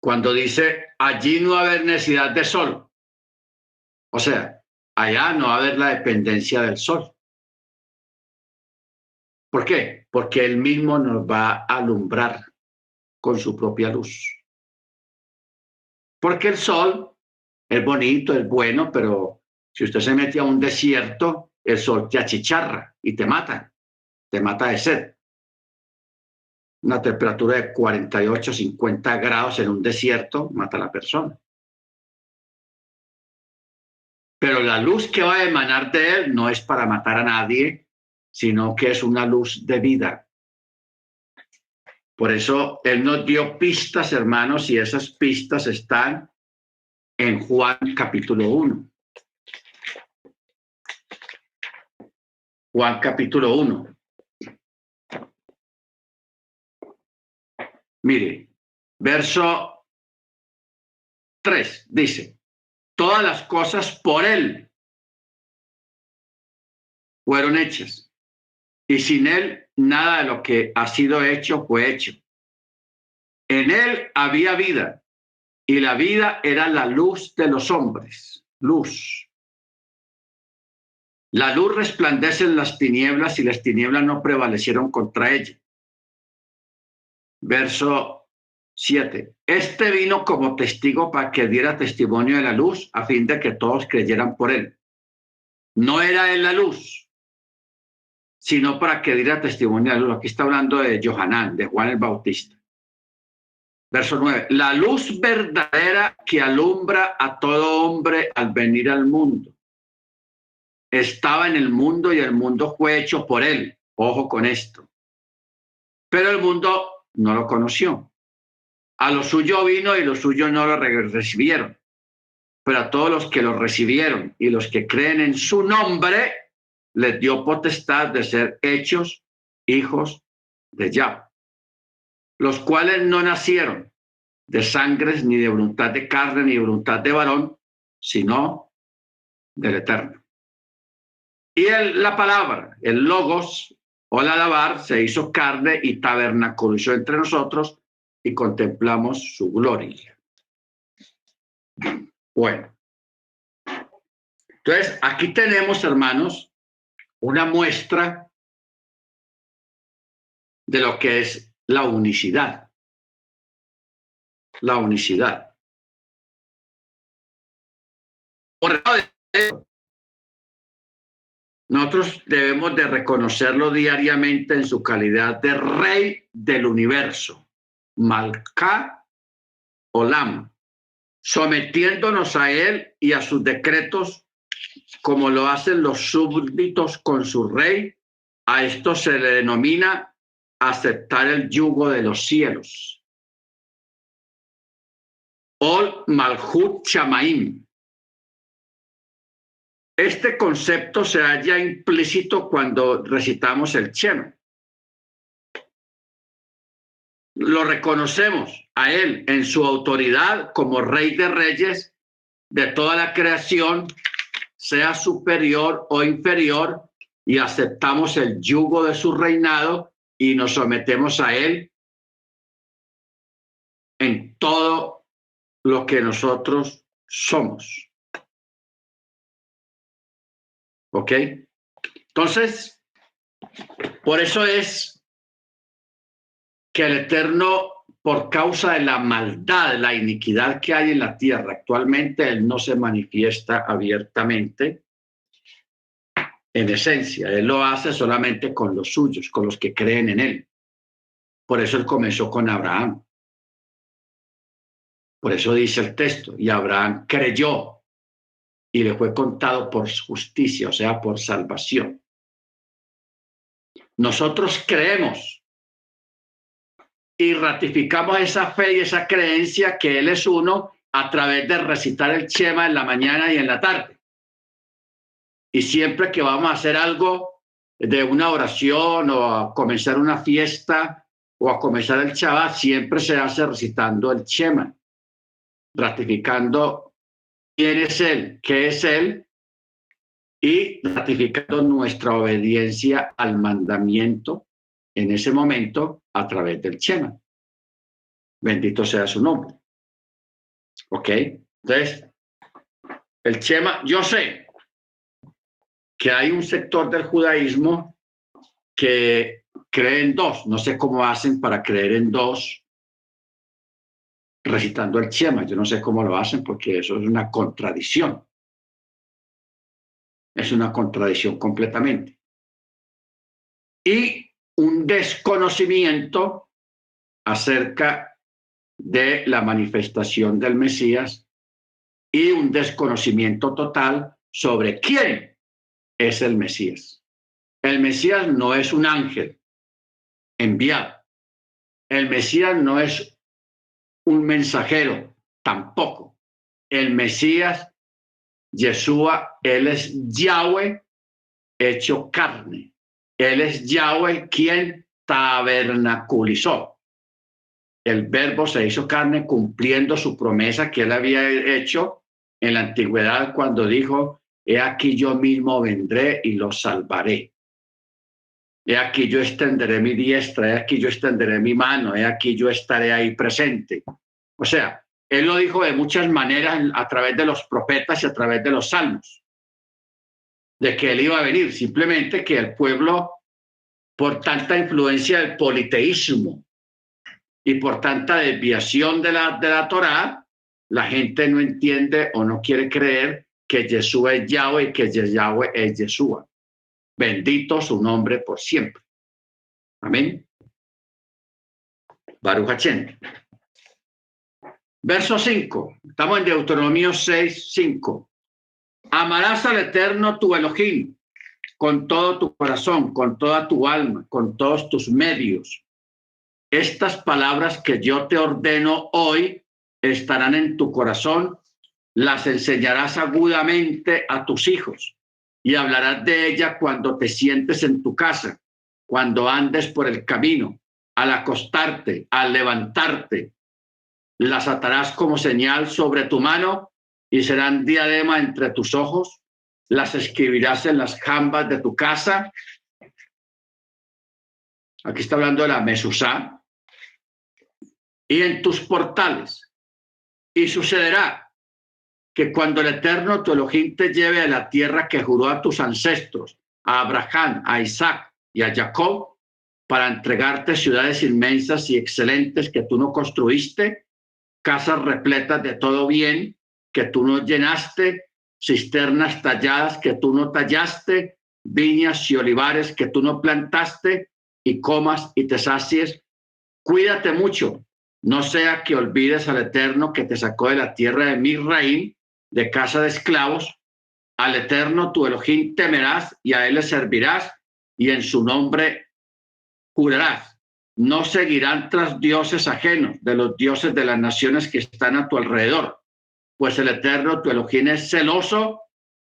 Cuando dice, allí no va a haber necesidad de sol. O sea, allá no va a haber la dependencia del sol. ¿Por qué? Porque él mismo nos va a alumbrar con su propia luz. Porque el sol es bonito, es bueno, pero si usted se mete a un desierto, el sol te achicharra y te mata de sed. Una temperatura de 48, 50 grados en un desierto mata a la persona. Pero la luz que va a emanar de él no es para matar a nadie, sino que es una luz de vida. Por eso él nos dio pistas, hermanos, y esas pistas están en Juan capítulo 1. Juan capítulo 1. Mire, verso 3 dice, todas las cosas por él fueron hechas, y sin él nada de lo que ha sido hecho fue hecho. En él había vida, y la vida era la luz de los hombres. Luz. La luz resplandece en las tinieblas, y las tinieblas no prevalecieron contra ella. Verso 7. Este vino como testigo para que diera testimonio de la luz, a fin de que todos creyeran por él. No era él la luz, sino para que diera testimonio de la luz. Aquí está hablando de Johanán, de Juan el Bautista. Verso 9. La luz verdadera que alumbra a todo hombre al venir al mundo. Estaba en el mundo y el mundo fue hecho por él. Ojo con esto. Pero el mundo no lo conoció. A lo suyo vino y los suyos no lo recibieron. Pero a todos los que lo recibieron y los que creen en su nombre, les dio potestad de ser hechos hijos de Yahweh, los cuales no nacieron de sangres, ni de voluntad de carne, ni de voluntad de varón, sino del Eterno. Y la palabra, el logos o el alabar, se hizo carne y tabernaculizó entre nosotros y contemplamos su gloria. Bueno, entonces aquí tenemos, hermanos, una muestra de lo que es la unicidad. La unicidad. Por eso, nosotros debemos de reconocerlo diariamente en su calidad de rey del universo, Malká Olam, sometiéndonos a él y a sus decretos como lo hacen los súbditos con su rey. A esto se le denomina aceptar el yugo de los cielos. Ol Malhut Shamaim. Este concepto se halla implícito cuando recitamos el Shema. Lo reconocemos a él en su autoridad como rey de reyes de toda la creación, sea superior o inferior, y aceptamos el yugo de su reinado y nos sometemos a él en todo lo que nosotros somos. ¿Ok? Entonces, por eso es que el Eterno, por causa de la maldad, la iniquidad que hay en la tierra actualmente, él no se manifiesta abiertamente en esencia. Él lo hace solamente con los suyos, con los que creen en él. Por eso él comenzó con Abraham. Por eso dice el texto, y Abraham creyó y le fue contado por justicia, o sea, por salvación. Nosotros creemos y ratificamos esa fe y esa creencia que él es uno a través de recitar el Shema en la mañana y en la tarde. Y siempre que vamos a hacer algo de una oración o a comenzar una fiesta o a comenzar el Shabbat, siempre se hace recitando el Shema, ratificando quién es él, qué es él, y ratificando nuestra obediencia al mandamiento en ese momento a través del Shema. Bendito sea su nombre. ¿Ok? Entonces, el Shema, yo sé que hay un sector del judaísmo que cree en dos. No sé cómo hacen para creer en dos recitando el Shema. Yo no sé cómo lo hacen porque eso es una contradicción. Es una contradicción completamente. Y un desconocimiento acerca de la manifestación del Mesías y un desconocimiento total sobre quién es el Mesías. El Mesías no es un ángel enviado. El Mesías no es un mensajero, tampoco. El Mesías, Yeshua, él es Yahweh hecho carne. Él es Yahweh quien tabernaculizó. El verbo se hizo carne cumpliendo su promesa que él había hecho en la antigüedad cuando dijo, he aquí yo mismo vendré y los salvaré. He aquí yo extenderé mi diestra, he aquí yo extenderé mi mano, he aquí yo estaré ahí presente. O sea, él lo dijo de muchas maneras a través de los profetas y a través de los salmos, de que él iba a venir, simplemente que el pueblo, por tanta influencia del politeísmo y por tanta desviación de la Torá, la gente no entiende o no quiere creer que Yeshua es Yahweh y que Yahweh es Yeshua. Bendito su nombre por siempre. Amén. Baruch Hashem. Verso 5. Estamos en Deuteronomio 6, 5. Amarás al Eterno tu Elohim con todo tu corazón, con toda tu alma, con todos tus medios. Estas palabras que yo te ordeno hoy estarán en tu corazón, las enseñarás agudamente a tus hijos y hablarás de ella cuando te sientes en tu casa, cuando andes por el camino, al acostarte, al levantarte. Las atarás como señal sobre tu mano y serán diadema entre tus ojos. Las escribirás en las jambas de tu casa. Aquí está hablando de la Mesuzá. Y en tus portales. Y sucederá que cuando el Eterno tu Elohim te lleve a la tierra que juró a tus ancestros, a Abraham, a Isaac y a Jacob, para entregarte ciudades inmensas y excelentes que tú no construiste, casas repletas de todo bien que tú no llenaste, cisternas talladas que tú no tallaste, viñas y olivares que tú no plantaste, y comas y te sacies. Cuídate mucho, no sea que olvides al Eterno que te sacó de la tierra de Misraim, de casa de esclavos. Al Eterno tu Elohim temerás y a él le servirás y en su nombre jurarás. No seguirán tras dioses ajenos de los dioses de las naciones que están a tu alrededor, pues el Eterno tu Elohim es celoso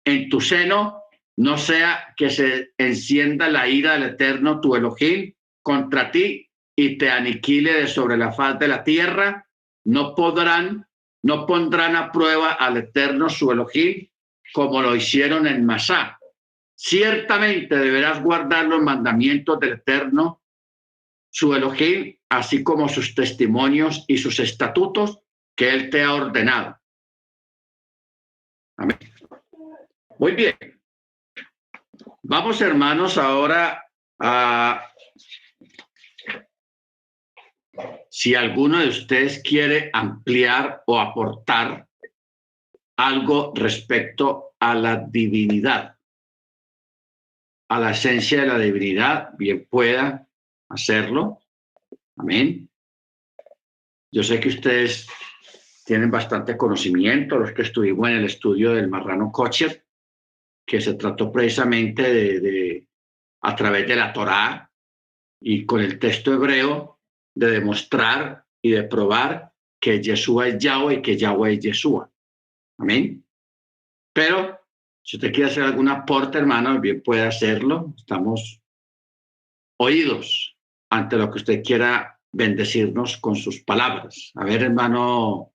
en tu seno, no sea que se encienda la ira del Eterno tu Elohim contra ti y te aniquile de sobre la faz de la tierra. No pondrán a prueba al Eterno su Elohim como lo hicieron en Masá. Ciertamente deberás guardar los mandamientos del Eterno su Elohim, así como sus testimonios y sus estatutos que él te ha ordenado. Amén. Muy bien. Vamos, hermanos, ahora a... Si alguno de ustedes quiere ampliar o aportar algo respecto a la divinidad, a la esencia de la divinidad, bien pueda hacerlo. Amén. Yo sé que ustedes tienen bastante conocimiento, los que estuvimos en el estudio del marrano kosher, que se trató precisamente de a través de la Torá y con el texto hebreo, de demostrar y de probar que Yeshua es Yahweh y que Yahweh es Yeshua. Amén. Pero si usted quiere hacer algún aporte, hermano, bien puede hacerlo. Estamos oídos ante lo que usted quiera bendecirnos con sus palabras. A ver, hermano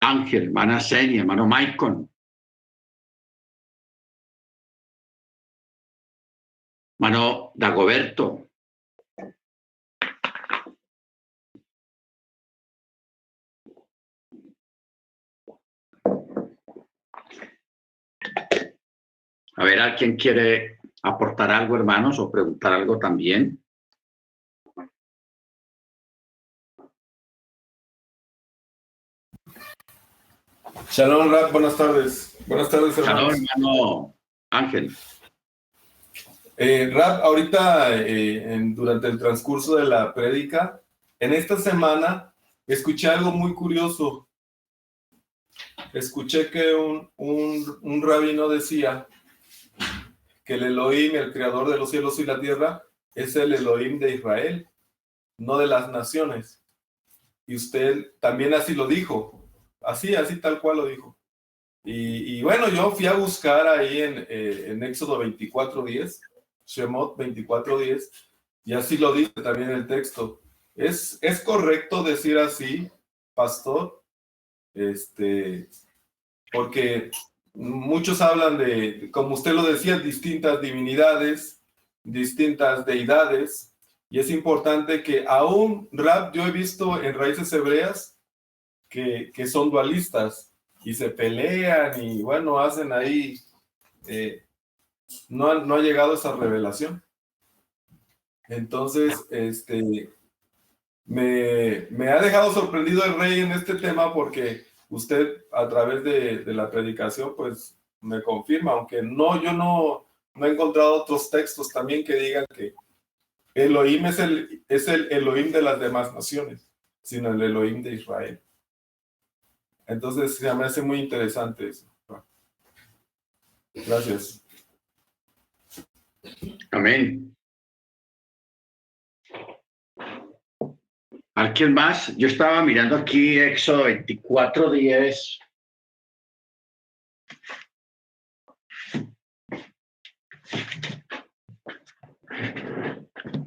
Ángel, hermana Senia, hermano Maicon, hermano Dagoberto. A ver, ¿alguien quiere aportar algo, hermanos, o preguntar algo también? Shalom, Rab, buenas tardes. Buenas tardes, hermanos. Shalom, hermano Ángel. Rab, ahorita durante el transcurso de la prédica En esta semana escuché algo muy curioso. Escuché que un rabino decía que el Elohim, el creador de los cielos y la tierra, es el Elohim de Israel, no de las naciones. Y usted también así lo dijo, así tal cual lo dijo. Y bueno, yo fui a buscar ahí en Éxodo 24:10, Shemot 24:10, y así lo dice también el texto. ¿Es correcto decir así, pastor? Porque muchos hablan de, como usted lo decía, distintas divinidades, distintas deidades, y es importante que aún, Rab, yo he visto en raíces hebreas que son dualistas y se pelean y bueno, hacen ahí, no ha llegado esa revelación. Entonces, me ha dejado sorprendido el rey en este tema porque usted a través de la predicación pues me confirma, aunque yo no he encontrado otros textos también que digan que Elohim es el Elohim de las demás naciones, sino el Elohim de Israel. Entonces se me hace muy interesante eso. Gracias. Amén. ¿Alguien más? Yo estaba mirando aquí Éxodo 24:10.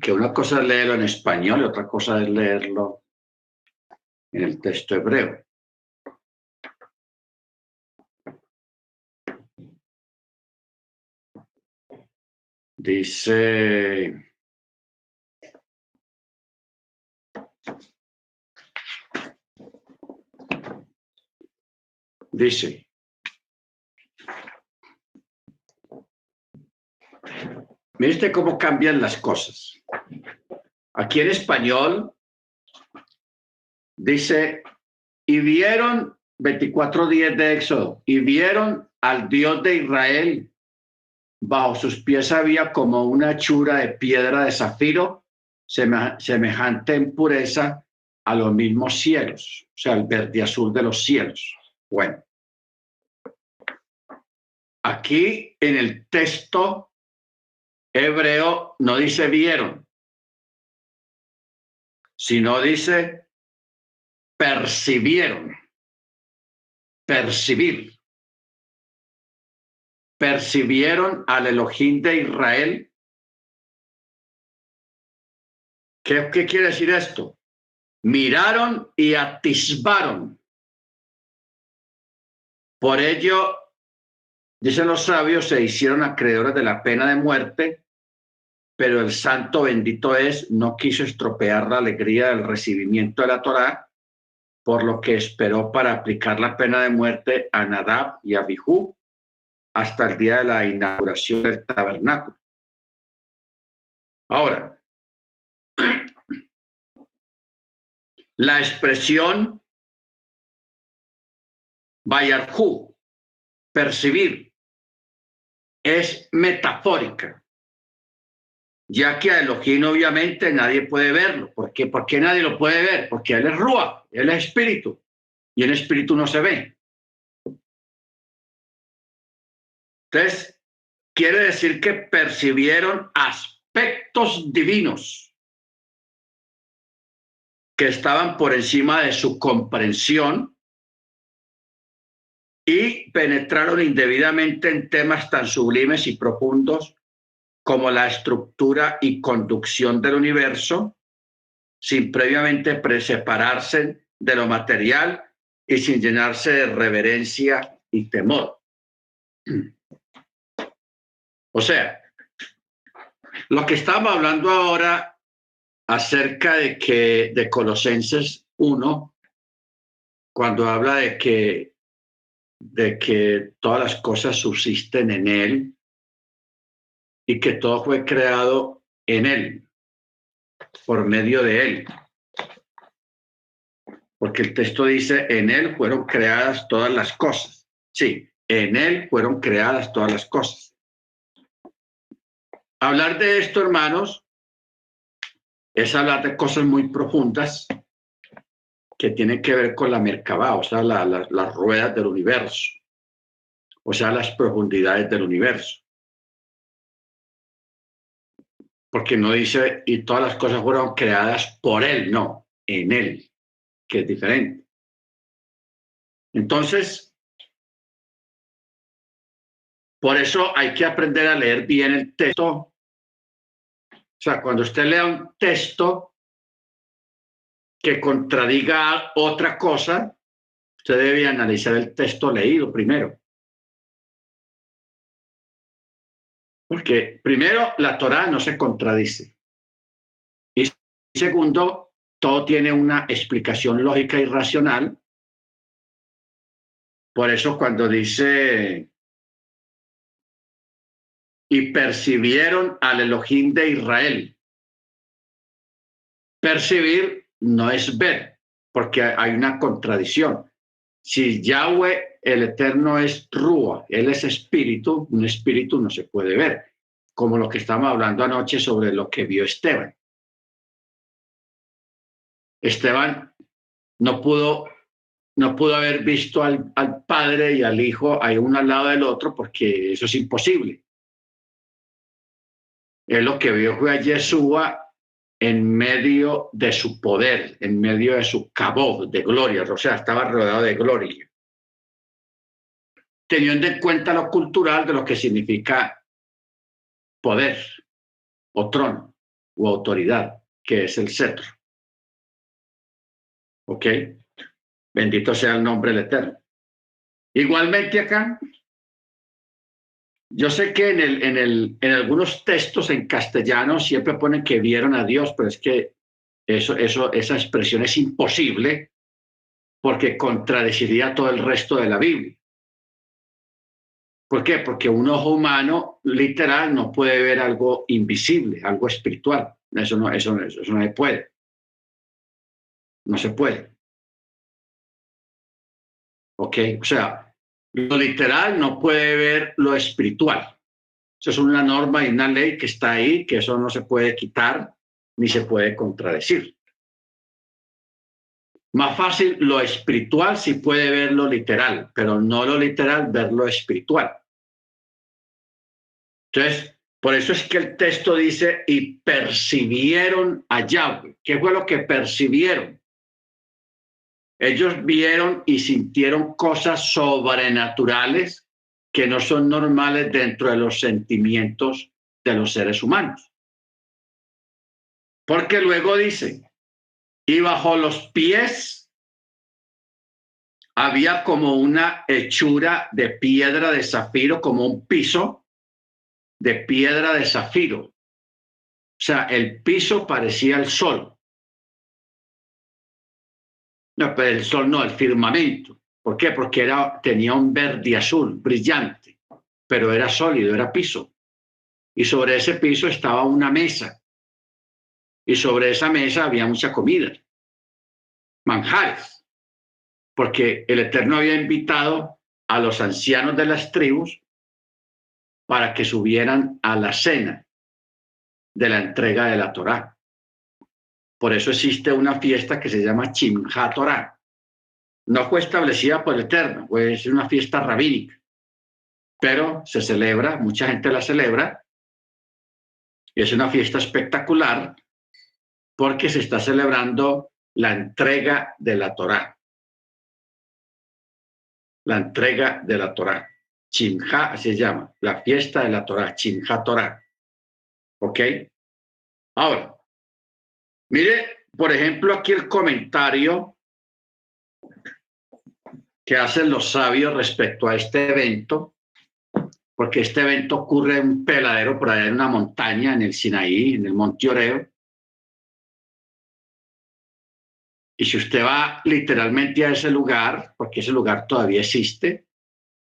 Que una cosa es leerlo en español y otra cosa es leerlo en el texto hebreo. Dice... Mire cómo cambian las cosas. Aquí en español dice, y vieron 24:10 de Éxodo, y vieron al Dios de Israel. Bajo sus pies había como una hechura de piedra de zafiro, semejante en pureza a los mismos cielos, o sea, el verde azul de los cielos. Bueno, aquí en el texto hebreo no dice vieron, sino dice percibieron, percibir. Percibieron al Elohim de Israel. ¿Qué quiere decir esto? Miraron y atisbaron. Por ello, dicen los sabios, se hicieron acreedores de la pena de muerte, pero el santo bendito es, no quiso estropear la alegría del recibimiento de la Torá, por lo que esperó para aplicar la pena de muerte a Nadab y a Abijú hasta el día de la inauguración del tabernáculo. Ahora, la expresión Bayarjú, percibir, es metafórica, ya que a Elohim obviamente nadie puede verlo. ¿Por qué? ¿Por qué nadie lo puede ver? Porque él es Ruach, él es espíritu, y el espíritu no se ve. Entonces, quiere decir que percibieron aspectos divinos que estaban por encima de su comprensión y penetraron indebidamente en temas tan sublimes y profundos como la estructura y conducción del universo, sin previamente separarse de lo material y sin llenarse de reverencia y temor. O sea, lo que estamos hablando ahora acerca de Colosenses 1, cuando habla de que todas las cosas subsisten en él y que todo fue creado en él, por medio de él. Porque el texto dice, en él fueron creadas todas las cosas. Sí, en él fueron creadas todas las cosas. Hablar de esto, hermanos, es hablar de cosas muy profundas que tienen que ver con la Merkabah, o sea, las ruedas del universo, o sea, las profundidades del universo. Porque no dice, y todas las cosas fueron creadas por Él, no, en Él, que es diferente. Entonces, por eso hay que aprender a leer bien el texto. O sea, cuando usted lea un texto que contradiga otra cosa, usted debe analizar el texto leído primero. Porque primero, la Torá no se contradice. Y segundo, todo tiene una explicación lógica y racional. Por eso cuando dice, y percibieron al Elohim de Israel. Percibir no es ver, porque hay una contradicción. Si Yahweh, el Eterno, es Rúa, Él es espíritu, un espíritu no se puede ver, como lo que estamos hablando anoche sobre lo que vio Esteban. Esteban no pudo haber visto al Padre y al Hijo ahí uno al lado del otro, porque eso es imposible. Él lo que vio fue a Yeshua en medio de su poder, en medio de su cabod de gloria, o sea, estaba rodeado de gloria. Teniendo en cuenta lo cultural de lo que significa poder o trono o autoridad, que es el cetro. ¿Ok? Bendito sea el nombre del Eterno. Igualmente acá, yo sé que en algunos textos en castellano siempre ponen que vieron a Dios, pero es que esa expresión es imposible porque contradeciría todo el resto de la Biblia. ¿Por qué? Porque un ojo humano literal no puede ver algo invisible, algo espiritual. Eso no se puede. No se puede. ¿Ok? O sea, lo literal no puede ver lo espiritual. Eso es una norma y una ley que está ahí, que eso no se puede quitar ni se puede contradecir. Más fácil, lo espiritual sí puede ver lo literal, pero no lo literal ver lo espiritual. Entonces, por eso es que el texto dice, y percibieron a Yahweh. ¿Qué fue lo que percibieron? Ellos vieron y sintieron cosas sobrenaturales que no son normales dentro de los sentimientos de los seres humanos. Porque luego dice, y bajo los pies había como una hechura de piedra de zafiro, como un piso de piedra de zafiro. O sea, el piso parecía el sol. No, pero el sol no, el firmamento. ¿Por qué? Porque tenía un verde azul brillante, pero era sólido, era piso. Y sobre ese piso estaba una mesa. Y sobre esa mesa había mucha comida, manjares, porque el Eterno había invitado a los ancianos de las tribus para que subieran a la cena de la entrega de la Torá. Por eso existe una fiesta que se llama Simchat Torá. No fue establecida por el Eterno, es una fiesta rabínica, pero se celebra, mucha gente la celebra, y es una fiesta espectacular porque se está celebrando la entrega de la Torá. La entrega de la Torá. Simjá se llama, la fiesta de la Torá, Simjat Torá. ¿Ok? Ahora, mire, por ejemplo, aquí el comentario que hacen los sabios respecto a este evento, porque este evento ocurre en un peladero por allá en una montaña, en el Sinaí, en el Monte Oreo. Y si usted va literalmente a ese lugar, porque ese lugar todavía existe,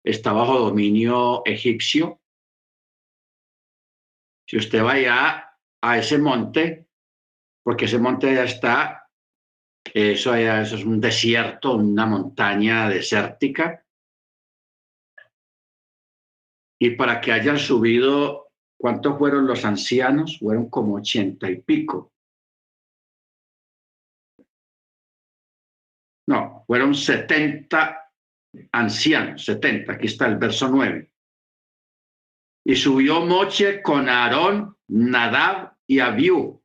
está bajo dominio egipcio. Si usted va allá a ese monte, porque ese monte ya está, eso es un desierto, una montaña desértica. Y para que hayan subido, ¿cuántos fueron los ancianos? Fueron como 80 y pico. No, fueron 70 ancianos, 70, aquí está el verso 9. Y subió Moche con Aarón, Nadab y Abiú,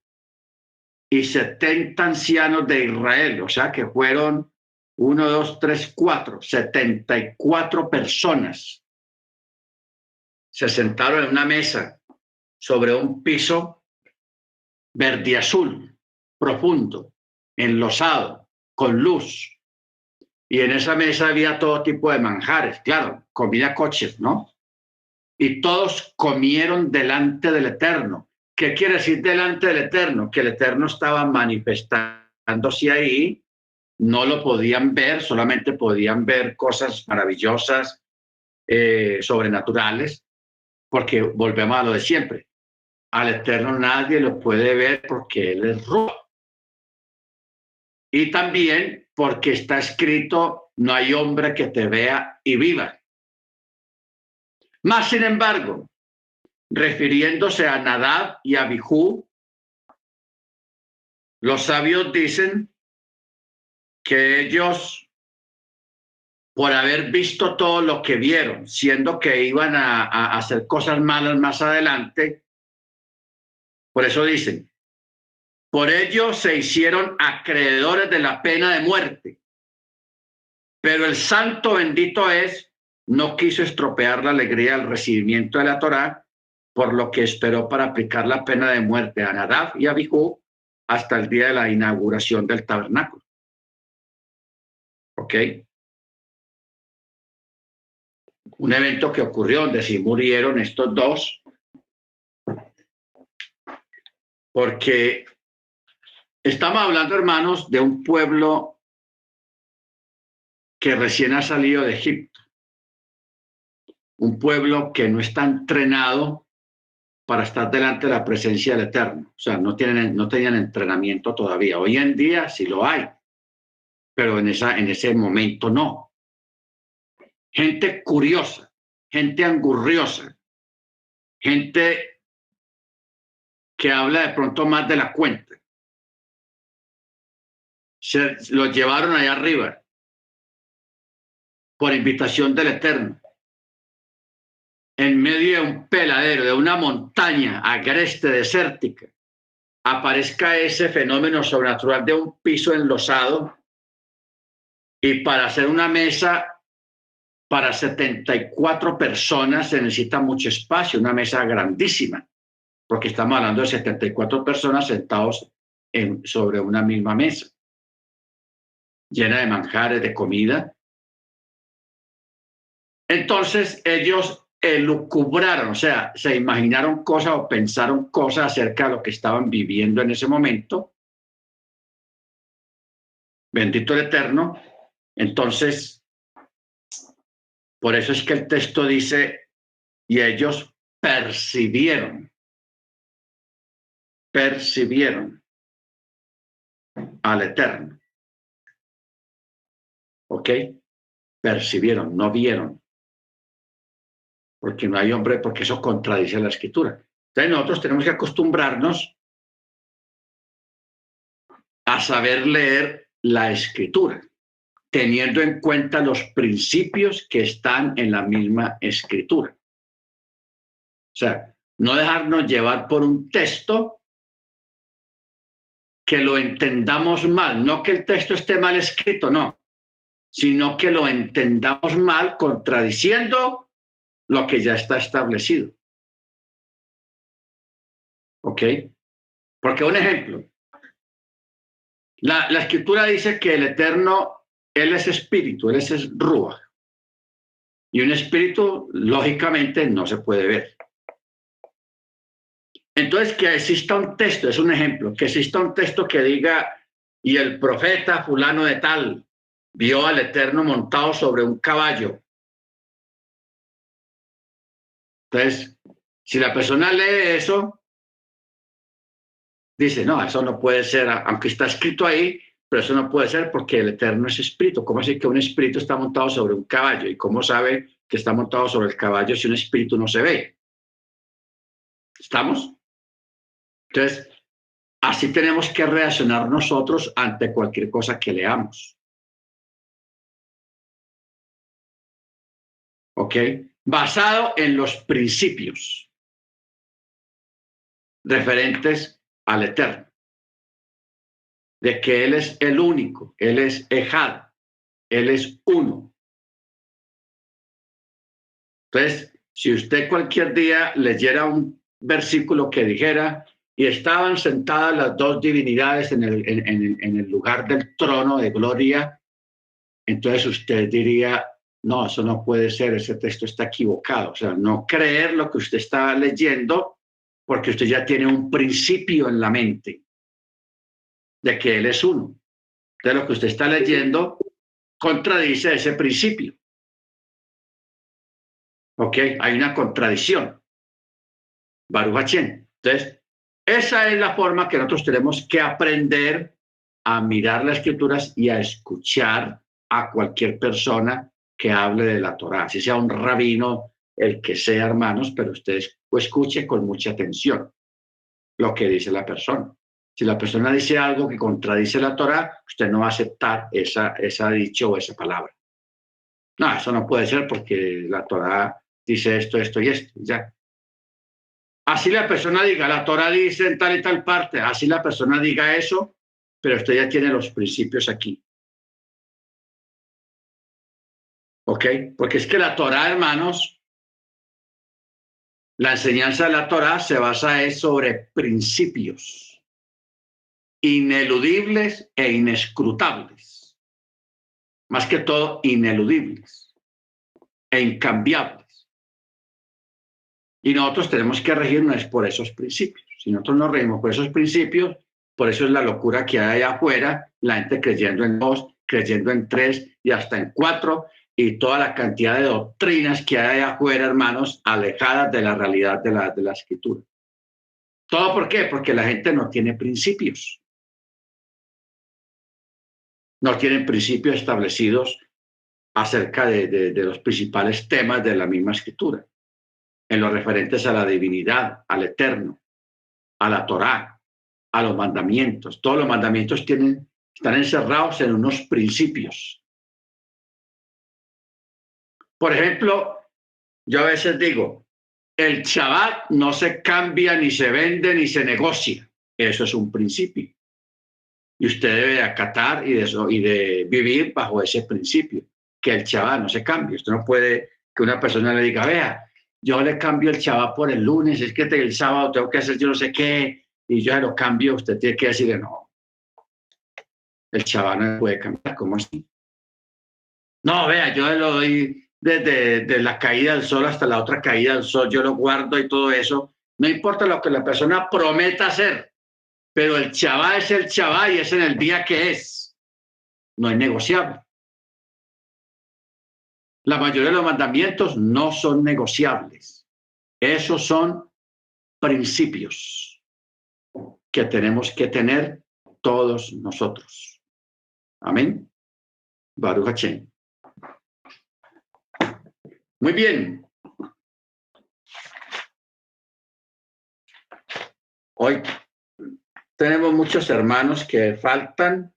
y 70 ancianos de Israel, o sea que fueron 1, 2, 3, 4, 74 personas. Se sentaron en una mesa sobre un piso verde azul, profundo, enlosado, con luz. Y en esa mesa había todo tipo de manjares, claro, comida kosher, ¿no? Y todos comieron delante del Eterno. ¿Qué quiere decir delante del Eterno? Que el Eterno estaba manifestándose ahí, no lo podían ver, solamente podían ver cosas maravillosas, sobrenaturales, porque volvemos a lo de siempre. Al Eterno nadie lo puede ver porque Él es Ruach. Y también porque está escrito, no hay hombre que te vea y viva. Más sin embargo, refiriéndose a Nadab y a Abijú, los sabios dicen que ellos, por haber visto todo lo que vieron, siendo que iban a hacer cosas malas más adelante, por eso dicen, por ello se hicieron acreedores de la pena de muerte. Pero el santo bendito es, no quiso estropear la alegría al recibimiento de la Torá, por lo que esperó para aplicar la pena de muerte a Nadab y a Abijú hasta el día de la inauguración del tabernáculo. ¿Ok? Un evento que ocurrió donde sí murieron estos dos, porque estamos hablando, hermanos, de un pueblo que recién ha salido de Egipto, un pueblo que no está entrenado para estar delante de la presencia del Eterno. O sea, no tenían entrenamiento todavía. Hoy en día sí lo hay, pero en ese momento no. Gente curiosa, gente angurriosa, gente que habla de pronto más de la cuenta. Se los llevaron allá arriba por invitación del Eterno, en medio de un peladero, de una montaña agreste, desértica, aparezca ese fenómeno sobrenatural de un piso enlosado, y para hacer una mesa para 74 personas se necesita mucho espacio, una mesa grandísima, porque estamos hablando de 74 personas sentados sobre una misma mesa, llena de manjares, de comida. Entonces ellos elucubraron, o sea, se imaginaron cosas o pensaron cosas acerca de lo que estaban viviendo en ese momento. Bendito el Eterno. Entonces, por eso es que el texto dice, y ellos percibieron al Eterno. ¿Ok? Percibieron, no vieron. Porque no hay hombre, porque eso contradice la escritura. Entonces nosotros tenemos que acostumbrarnos a saber leer la escritura, teniendo en cuenta los principios que están en la misma escritura. O sea, no dejarnos llevar por un texto que lo entendamos mal, no que el texto esté mal escrito, no, sino que lo entendamos mal contradiciendo lo que ya está establecido. ¿Ok? Porque un ejemplo, la escritura dice que el Eterno, Él es espíritu, Él es Ruach. Y un espíritu, lógicamente, no se puede ver. Entonces, que exista un texto, es un ejemplo, que exista un texto que diga, y el profeta fulano de tal vio al Eterno montado sobre un caballo. Entonces, si la persona lee eso, dice, no, eso no puede ser, aunque está escrito ahí, pero eso no puede ser porque el Eterno es espíritu. ¿Cómo así que un espíritu está montado sobre un caballo? ¿Y cómo sabe que está montado sobre el caballo si un espíritu no se ve? ¿Estamos? Entonces, así tenemos que reaccionar nosotros ante cualquier cosa que leamos. ¿ok? Basado en los principios referentes al Eterno, de que Él es el único, Él es Ejad, Él es uno. Entonces, si usted cualquier día leyera un versículo que dijera, y estaban sentadas las dos divinidades en el lugar del trono de gloria, entonces usted diría, no, eso no puede ser, ese texto está equivocado. O sea, no creer lo que usted está leyendo, porque usted ya tiene un principio en la mente de que Él es uno. Entonces lo que usted está leyendo contradice ese principio. ¿Ok? Hay una contradicción. Baruch Hashem. Entonces, esa es la forma que nosotros tenemos que aprender a mirar las escrituras y a escuchar a cualquier persona que hable de la Torá, si sea un rabino, el que sea, hermanos, pero usted escuche con mucha atención lo que dice la persona. Si la persona dice algo que contradice la Torá, usted no va a aceptar esa dicho o esa palabra. No, eso no puede ser porque la Torá dice esto, esto y esto, ya. Así la persona diga, la Torá dice en tal y tal parte, así la persona diga eso, pero usted ya tiene los principios aquí. ¿Ok? Porque es que la Torá, hermanos, la enseñanza de la Torá se basa sobre principios ineludibles e inescrutables. Más que todo, ineludibles e incambiables. Y nosotros tenemos que regirnos por esos principios. Si nosotros nos regimos por esos principios, por eso es la locura que hay allá afuera, la gente creyendo en 2, creyendo en 3 y hasta en 4, y toda la cantidad de doctrinas que hay allá afuera, hermanos, alejadas de la realidad de la escritura. ¿Todo por qué? Porque la gente no tiene principios. No tienen principios establecidos acerca de los principales temas de la misma escritura, en los referentes a la divinidad, al eterno, a la Torá, a los mandamientos. Todos los mandamientos están encerrados en unos principios. Por ejemplo, yo a veces digo, el Shabbat no se cambia, ni se vende, ni se negocia. Eso es un principio. Y usted debe acatar y de vivir bajo ese principio, que el Shabbat no se cambie. Usted no puede que una persona le diga, vea, yo le cambio el Shabbat por el lunes, es que el sábado tengo que hacer yo no sé qué, y yo se lo cambio. Usted tiene que decirle, no, el Shabbat no puede cambiar. ¿Cómo así? No, vea, yo lo doy desde la caída del sol hasta la otra caída del sol, yo lo guardo y todo eso. No importa lo que la persona prometa hacer, pero el Shabbat es el Shabbat y es en el día que es. No es negociable. La mayoría de los mandamientos no son negociables. Esos son principios que tenemos que tener todos nosotros. Amén. Baruch Hashem. Muy bien. Hoy tenemos muchos hermanos que faltan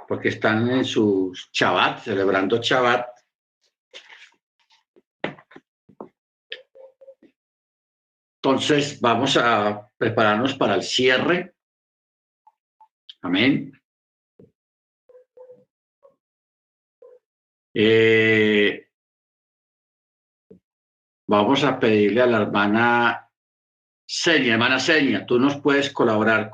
porque están en su Shabbat, celebrando Shabbat. Entonces vamos a prepararnos para el cierre. Amén. Vamos a pedirle a la hermana Senia, tú nos puedes colaborar